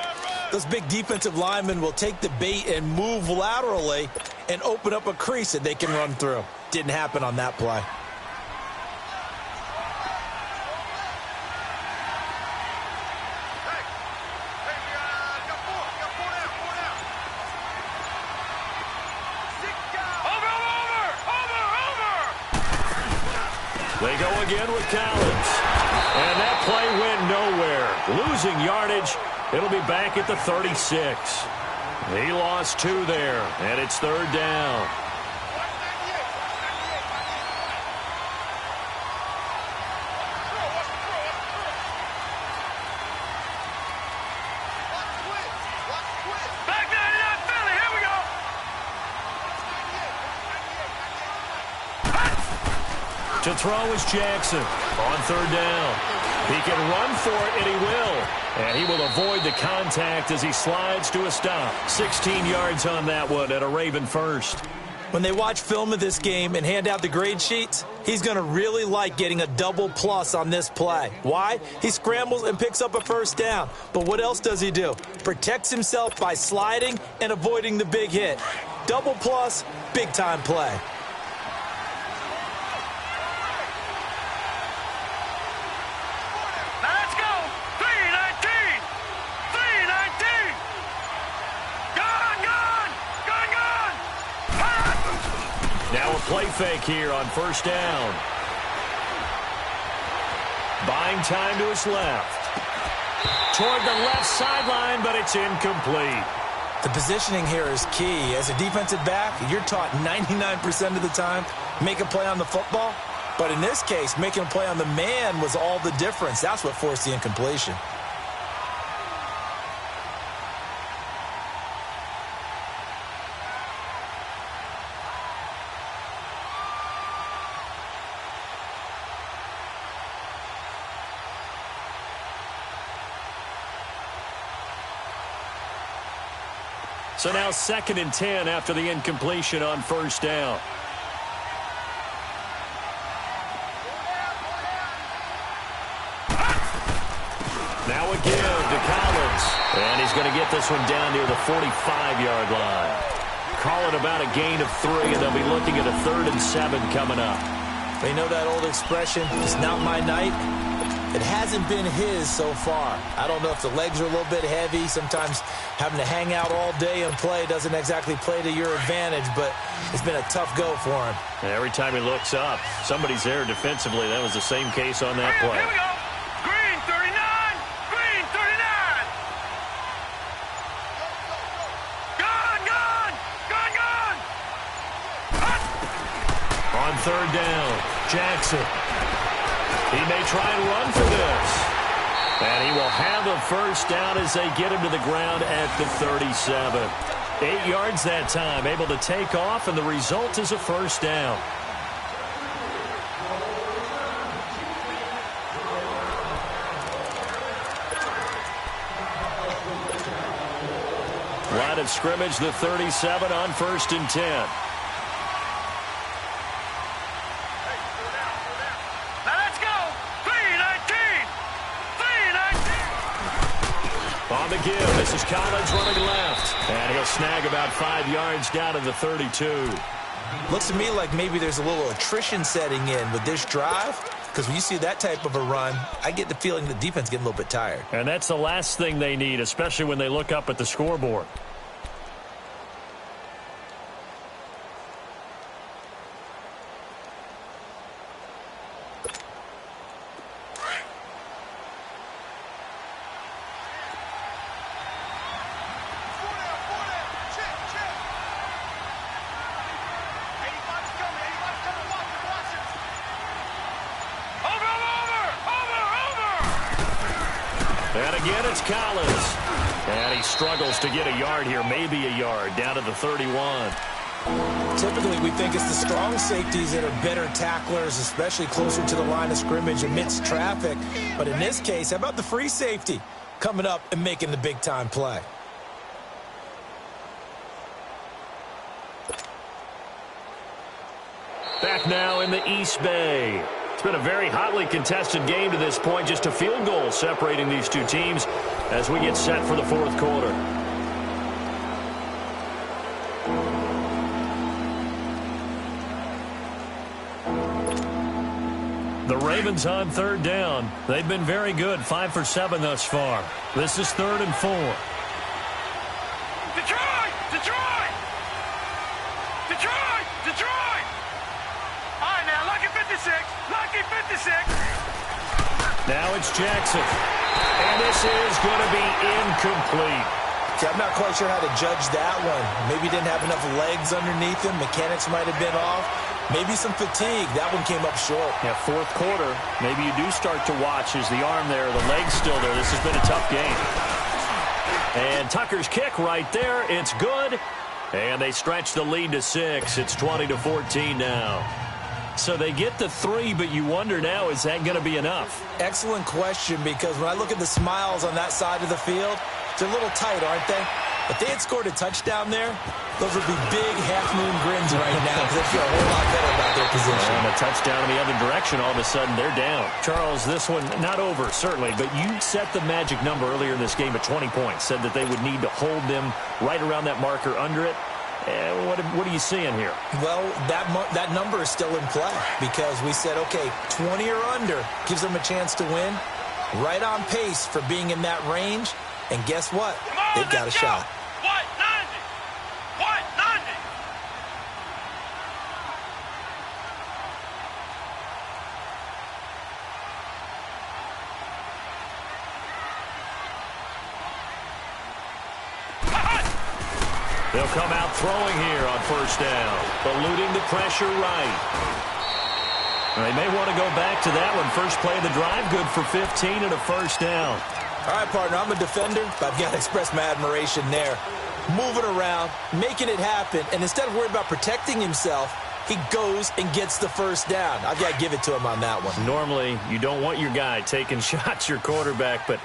Those big defensive linemen will take the bait and move laterally and open up a crease that they can run through. Didn't happen on that play. They go again with Collins. And that play went nowhere. Losing yardage. It'll be back at the 36. He lost 2 there, and it's 3rd down. To throw is Jackson on 3rd down. He can run for it, and he will. And he will avoid the contact as he slides to a stop. 16 yards on that one at a Raven first. When they watch film of this game and hand out the grade sheets, he's going to really like getting a double plus on this play. Why? He scrambles and picks up a 1st down. But what else does he do? Protects himself by sliding and avoiding the big hit. Double plus, big-time play. Play fake here on 1st down. Buying time to his left. Toward the left sideline, but it's incomplete. The positioning here is key. As a defensive back, you're taught 99% of the time, make a play on the football. But in this case, making a play on the man was all the difference. That's what forced the incompletion. So now 2nd and 10 after the incompletion on 1st down. Now a give to Collins. And he's going to get this one down near the 45-yard line. Call it about a gain of 3, and they'll be looking at a 3rd and 7 coming up. They know that old expression, it's not my night. It hasn't been his so far. I don't know if the legs are a little bit heavy. Sometimes having to hang out all day and play doesn't exactly play to your advantage, but it's been a tough go for him. And every time he looks up, somebody's there defensively. That was the same case on that play. Here we go. Green 39. Green 39. Gone, gone. Gone, gone. On 3rd down, Jackson. He may try and run for this. And he will have a 1st down as they get him to the ground at the 37. 8 yards that time, able to take off, and the result is a 1st down. Line of scrimmage, the 37 on 1st and 10. On the give, this is Collins running left. And he'll snag about 5 yards down to the 32. Looks to me like maybe there's a little attrition setting in with this drive, because when you see that type of a run, I get the feeling the defense getting a little bit tired. And that's the last thing they need, especially when they look up at the scoreboard. And again, it's Collins. And he struggles to get a yard here, maybe a yard, down to the 31. Typically, we think it's the strong safeties that are better tacklers, especially closer to the line of scrimmage amidst traffic. But in this case, how about the free safety coming up and making the big-time play? Back now in the East Bay. It's been a very hotly contested game to this point. Just a field goal separating these two teams as we get set for the fourth quarter. The Ravens on third down. They've been very good, 5 for 7 thus far. This is 3rd and 4. Detroit! Detroit! Detroit! Detroit! All right, now, lucky 56. Lucky 56. Now it's Jackson. And this is going to be incomplete. See, I'm not quite sure how to judge that one. Maybe he didn't have enough legs underneath him. Mechanics might have been off. Maybe some fatigue. That one came up short. Yeah, fourth quarter. Maybe you do start to watch as the arm there, the leg's still there. This has been a tough game. And Tucker's kick right there. It's good. And they stretch the lead to 6. It's 20-14 now. So they get the 3, but you wonder now, is that going to be enough? Excellent question, because when I look at the smiles on that side of the field, they're a little tight, aren't they? If they had scored a touchdown there, those would be big half-moon grins right now because they feel a whole lot better about their position. And a touchdown in the other direction, all of a sudden they're down. Charles, this one not over, certainly, but you set the magic number earlier in this game at 20 points, said that they would need to hold them right around that marker under it. What are you seeing here? Well, that number is still in play because we said, okay, 20 or under gives them a chance to win. Right on pace for being in that range. And guess what? They've got a shot. What? 90. What? 90. They'll come out throwing here on first down, eluding the pressure right. They may want to go back to that one. First play of the drive, good for 15 and a first down. All right, partner, I'm a defender, but I've got to express my admiration there. Moving around, making it happen, and instead of worrying about protecting himself, he goes and gets the first down. I've got to give it to him on that one. Normally, you don't want your guy taking shots, your quarterback, but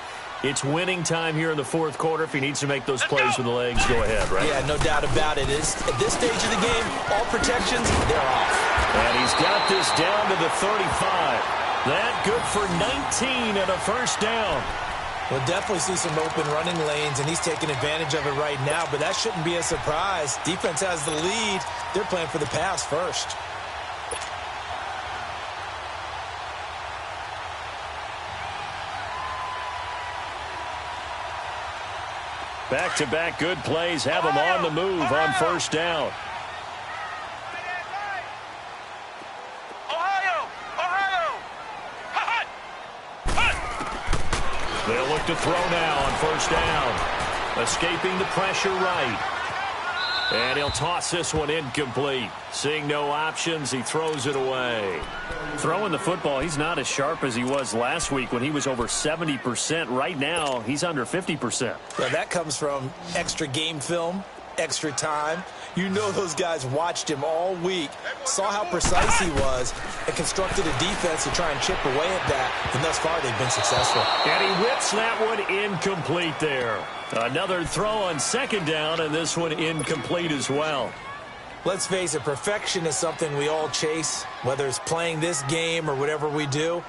it's winning time here in the fourth quarter. If he needs to make those plays with the legs, go ahead, right? Yeah, no doubt about it. At this stage of the game, all protections, they're off. And he's got this down to the 35. That good for 19 and a first down. We'll definitely see some open running lanes, and he's taking advantage of it right now, but that shouldn't be a surprise. Defense has the lead. They're playing for the pass first. Back-to-back good plays have them on the move on first down. They'll look to throw now on first down. Escaping the pressure right. And he'll toss this one incomplete. Seeing no options, he throws it away. Throwing the football, he's not as sharp as he was last week when he was over 70%. Right now, he's under 50%. Well, that comes from extra game film, extra time. You know those guys watched him all week, saw how precise he was, and constructed a defense to try and chip away at that. And thus far, they've been successful. And he whips that one incomplete there. Another throw on second down, and this one incomplete as well. Let's face it, perfection is something we all chase, whether it's playing this game or whatever we do.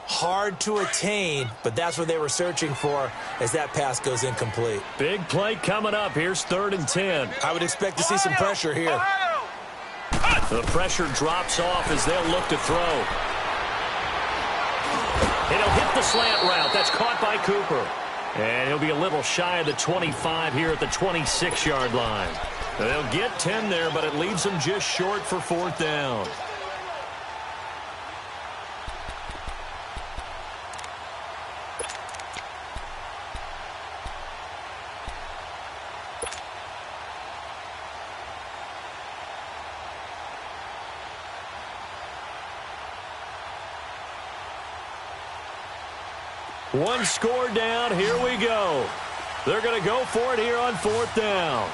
Hard to attain, but that's what they were searching for as that pass goes incomplete. Big play coming up. Here's 3rd and 10. I would expect to see some pressure here. The pressure drops off as they'll look to throw. And he'll hit the slant route. That's caught by Cooper. And he'll be a little shy of the 25 here at the 26-yard line. They'll get 10 there, but it leaves them just short for 4th down. One score down. Here we go. They're going to go for it here on 4th down.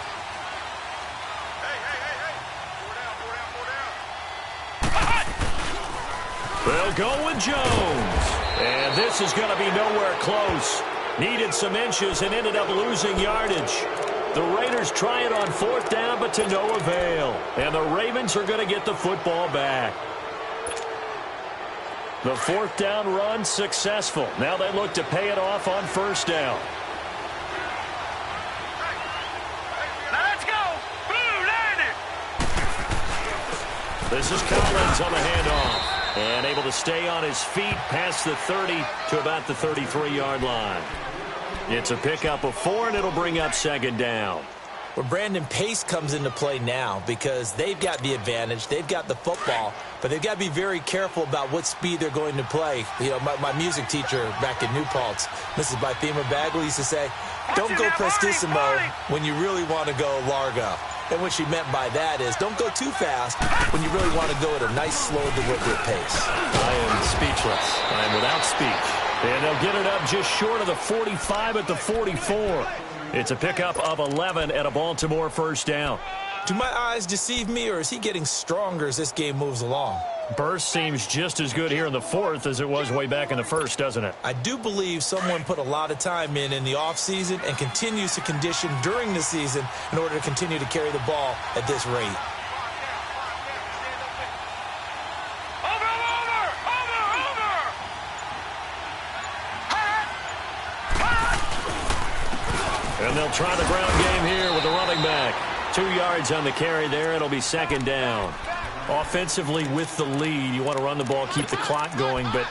They'll go with Jones. And this is going to be nowhere close. Needed some inches and ended up losing yardage. The Raiders try it on 4th down, but to no avail. And the Ravens are going to get the football back. The fourth down run successful. Now they look to pay it off on first down. Now let's go. Blue, land it. This is Collins on the handoff. And able to stay on his feet past the 30 to about the 33-yard line. It's a pickup of 4, and it'll bring up second down. Well, Brandon, pace comes into play now because they've got the advantage. They've got the football, but they've got to be very careful about what speed they're going to play. You know, my music teacher back in New Paltz, Mrs. Bythema Bagley, used to say, don't go prestissimo when you really want to go largo. And what she meant by that is don't go too fast when you really want to go at a nice, slow, deliberate pace. I am speechless. I am without speech. And they'll get it up just short of the 45 at the 44. It's a pickup of 11 and a Baltimore first down. Do my eyes deceive me, or is he getting stronger as this game moves along? Burst seems just as good here in the fourth as it was way back in the first, doesn't it? I do believe someone put a lot of time in the offseason and continues to condition during the season in order to continue to carry the ball at this rate. And they'll try the ground game here with the running back. 2 yards on the carry there. It'll be second down. Offensively with the lead, you want to run the ball, keep the clock going, but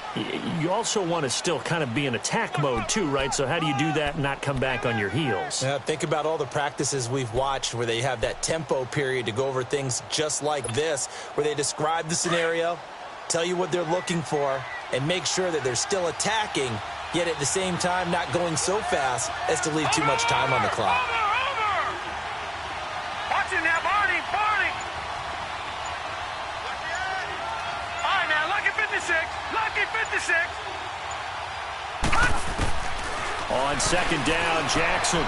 you also want to still kind of be in attack mode too, right? So how do you do that and not come back on your heels? Yeah, think about all the practices we've watched where they have that tempo period to go over things just like this, where they describe the scenario, tell you what they're looking for, and make sure that they're still attacking, yet at the same time not going so fast as to leave too much time on the clock. Watching that, Barney. All right, now, lucky 56. On second down, Jackson.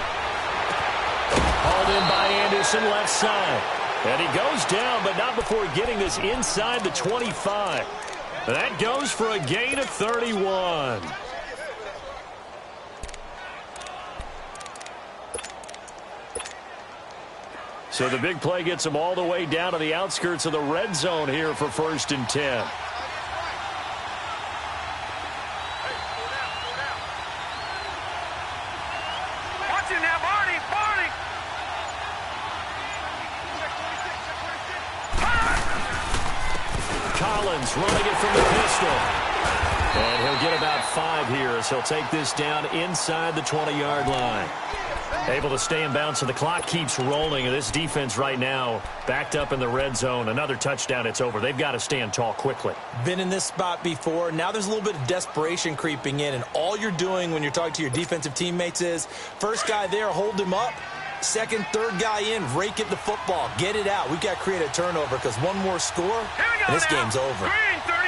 Hauled in by Anderson, left side. And he goes down, but not before getting this inside the 25. That goes for a gain of 31. So the big play gets him all the way down to the outskirts of the red zone here for 1st and 10. Watching now, Barney. Collins running it from the pistol. And he'll get about 5 here as he'll take this down inside the 20-yard line. Able to stay in bounds, so the clock keeps rolling. And this defense right now backed up in the red zone. Another touchdown, it's over. They've got to stand tall quickly. Been in this spot before. Now there's a little bit of desperation creeping in. And all you're doing when you're talking to your defensive teammates is, first guy there, hold him up. Second, third guy in, rake at the football. Get it out. We've got to create a turnover because one more score, and this game's over. Green 39.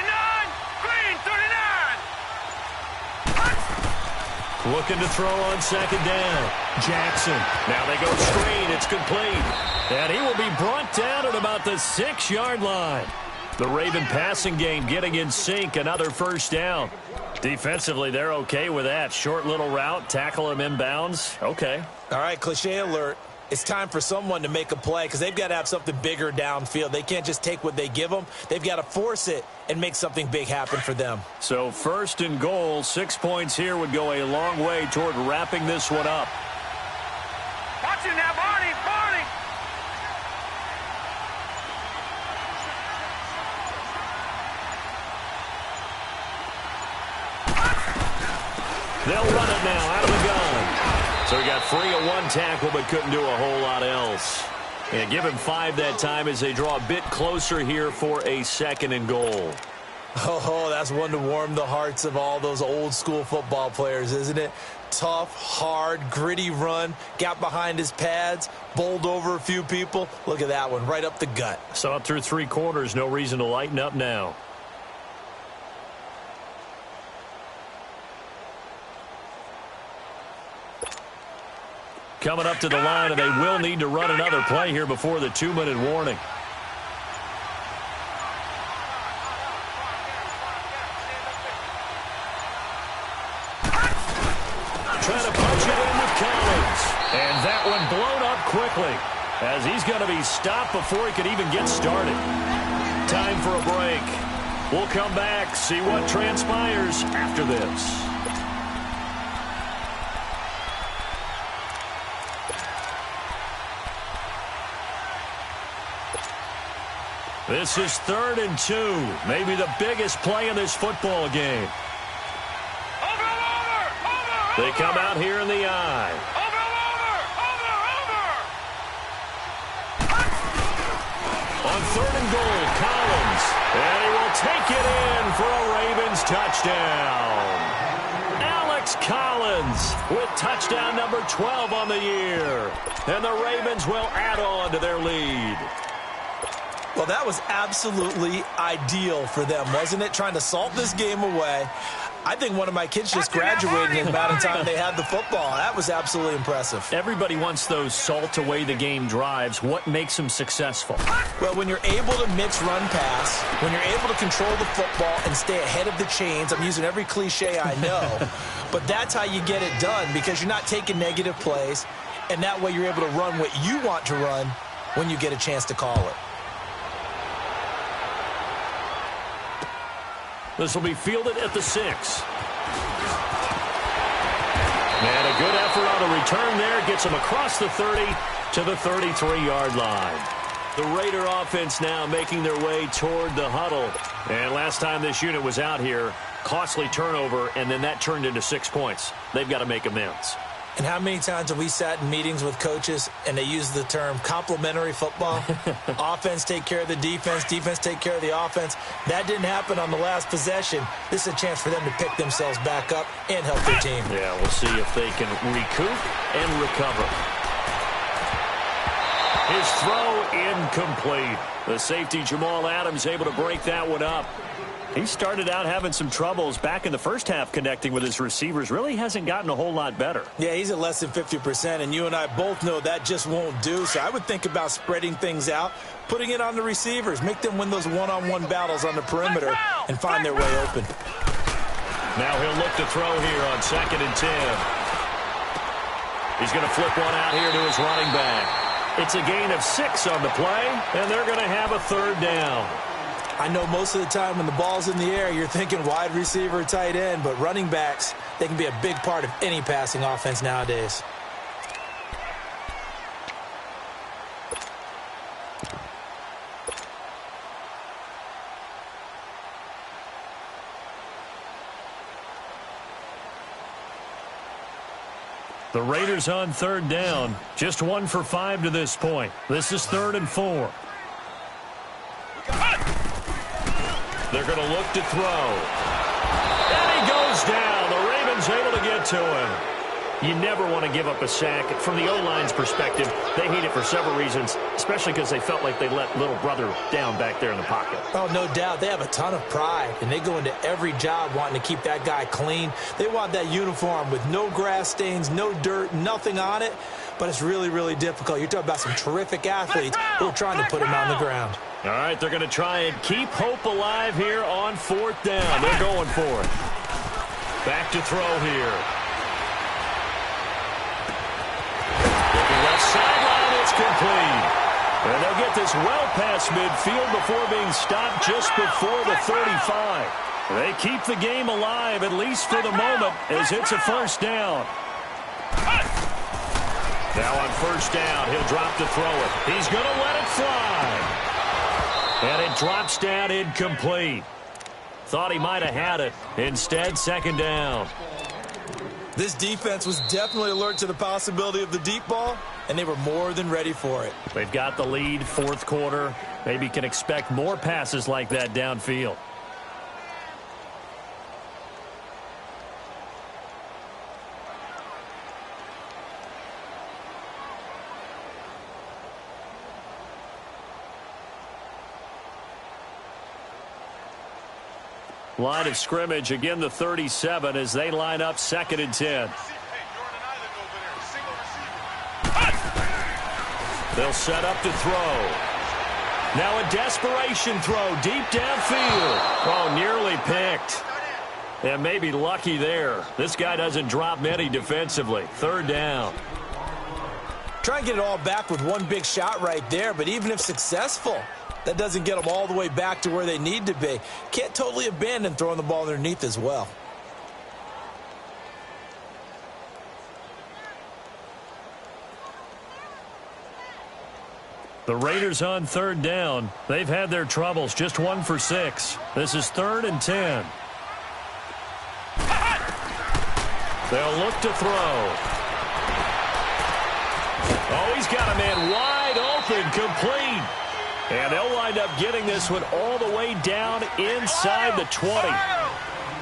Looking to throw on second down. Jackson. Now they go straight. It's complete. And he will be brought down at about the 6-yard line. The Raven passing game getting in sync. Another first down. Defensively, they're okay with that. Short little route. Tackle him inbounds. Okay. All right, cliche alert. It's time for someone to make a play because they've got to have something bigger downfield. They can't just take what they give them. They've got to force it and make something big happen for them. So 1st and goal, 6 points here would go a long way toward wrapping this one up. Watching now, Barney. They'll run it now out of the gun. So he got free of one tackle but couldn't do a whole lot else. And give him 5 that time as they draw a bit closer here for a 2nd and goal. Oh, that's one to warm the hearts of all those old school football players, isn't it? Tough, hard, gritty run, got behind his pads, bowled over a few people. Look at that one, right up the gut. Saw it through 3 quarters, no reason to lighten up now. Coming up to the line, and they will need to run another play here before the 2-minute warning. Trying to punch it in with Collins. And that one blown up quickly as he's going to be stopped before he could even get started. Time for a break. We'll come back, see what transpires after this. This is 3rd and 2. Maybe the biggest play in this football game. They come out here in the eye. On 3rd and goal, Collins. And he will take it in for a Ravens touchdown. Alex Collins with touchdown number 12 on the year. And the Ravens will add on to their lead. Well, that was absolutely ideal for them, wasn't it? Trying to salt this game away. I think one of my kids just graduated in the amount of time they had the football. That was absolutely impressive. Everybody wants those salt-away-the-game drives. What makes them successful? Well, when you're able to mix run-pass, when you're able to control the football and stay ahead of the chains, I'm using every cliche I know, but that's how you get it done because you're not taking negative plays, and that way you're able to run what you want to run when you get a chance to call it. This will be fielded at the 6. And a good effort on a return there. Gets him across the 30 to the 33-yard line. The Raider offense now making their way toward the huddle. And last time this unit was out here, costly turnover, and then that turned into 6 points. They've got to make amends. And how many times have we sat in meetings with coaches and they use the term complementary football? Offense take care of the defense, defense take care of the offense. That didn't happen on the last possession. This is a chance for them to pick themselves back up and help their team. Yeah, we'll see if they can recoup and recover. His throw incomplete. The safety Jamal Adams able to break that one up. He started out having some troubles back in the first half connecting with his receivers. Really hasn't gotten a whole lot better. Yeah, he's at less than 50%, and you and I both know that just won't do. So I would think about spreading things out, putting it on the receivers, make them win those one-on-one battles on the perimeter and find their way open. Now he'll look to throw here on 2nd and 10. He's going to flip one out here to his running back. It's a gain of 6 on the play, and they're going to have a 3rd down. I know most of the time when the ball's in the air, you're thinking wide receiver, tight end, but running backs, they can be a big part of any passing offense nowadays. The Raiders on 3rd down. Just 1 for 5 to this point. This is 3rd and 4. They're going to look to throw. And he goes down. The Ravens able to get to him. You never want to give up a sack. From the O-line's perspective, they hate it for several reasons, especially because they felt like they let little brother down back there in the pocket. Oh, no doubt. They have a ton of pride, and they go into every job wanting to keep that guy clean. They want that uniform with no grass stains, no dirt, nothing on it, but it's really, really difficult. You're talking about some terrific athletes who are trying to put him on the ground. All right, they're going to try and keep hope alive here on 4th down. They're going for it. Back to throw here. Looking left sideline, it's complete. And they'll get this well past midfield before being stopped just before the 35. They keep the game alive, at least for the moment, as it's a 1st down. Now on 1st down, he'll drop to throw it. He's going to let it fly. And it drops down incomplete. Thought he might have had it. Instead, 2nd down. This defense was definitely alert to the possibility of the deep ball, and they were more than ready for it. They've got the lead, 4th quarter. Maybe can expect more passes like that downfield. Line of scrimmage, again the 37 as they line up 2nd and 10. They'll set up to throw. Now a desperation throw deep downfield. Oh, nearly picked. And maybe lucky there. This guy doesn't drop many defensively. 3rd down. Try and get it all back with one big shot right there, but even if successful, That doesn't get them all the way back to where they need to be. Can't totally abandon throwing the ball underneath as well. The Raiders on third down. They've had their troubles, just 1 for 6. This is 3rd and 10. They'll look to throw. Oh, he's got a man wide open, complete. And they'll wind up getting this one all the way down inside the 20.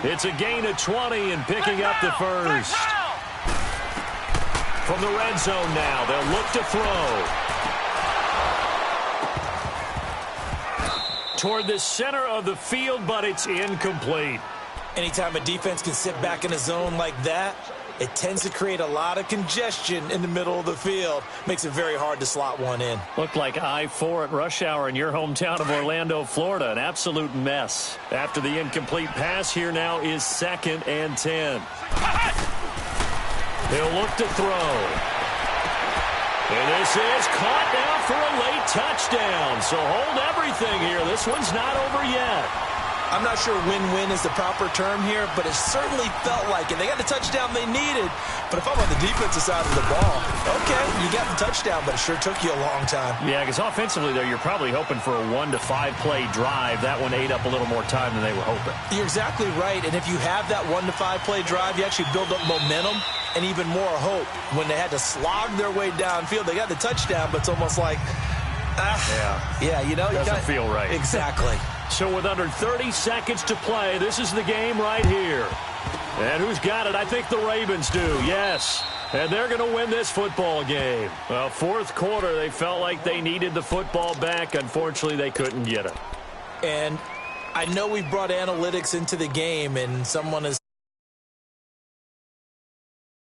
It's a gain of 20 and picking up the first. From the red zone now, they'll look to throw. Toward the center of the field, but it's incomplete. Anytime a defense can sit back in a zone like that, it tends to create a lot of congestion in the middle of the field. Makes it very hard to slot one in. Looked like I-4 at rush hour in your hometown of Orlando, Florida. An absolute mess. After the incomplete pass, here now is 2nd and 10. He'll look to throw. And this is caught now for a late touchdown. So hold everything here. This one's not over yet. I'm not sure win-win is the proper term here, but it certainly felt like it. They got the touchdown they needed, but if I'm on the defensive side of the ball, okay, you got the touchdown, but it sure took you a long time. Yeah, because offensively, though, you're probably hoping for a 1 to 5 play drive. That one ate up a little more time than they were hoping. You're exactly right, and if you have that 1 to 5 play drive, you actually build up momentum and even more hope. When they had to slog their way downfield, they got the touchdown, but it's almost like, you know, doesn't feel right. Exactly. So with under 30 seconds to play, this is the game right here. And who's got it? I think the Ravens do, yes. And they're going to win this football game. Well, 4th quarter, they felt like they needed the football back. Unfortunately, they couldn't get it. And I know we brought analytics into the game, and someone has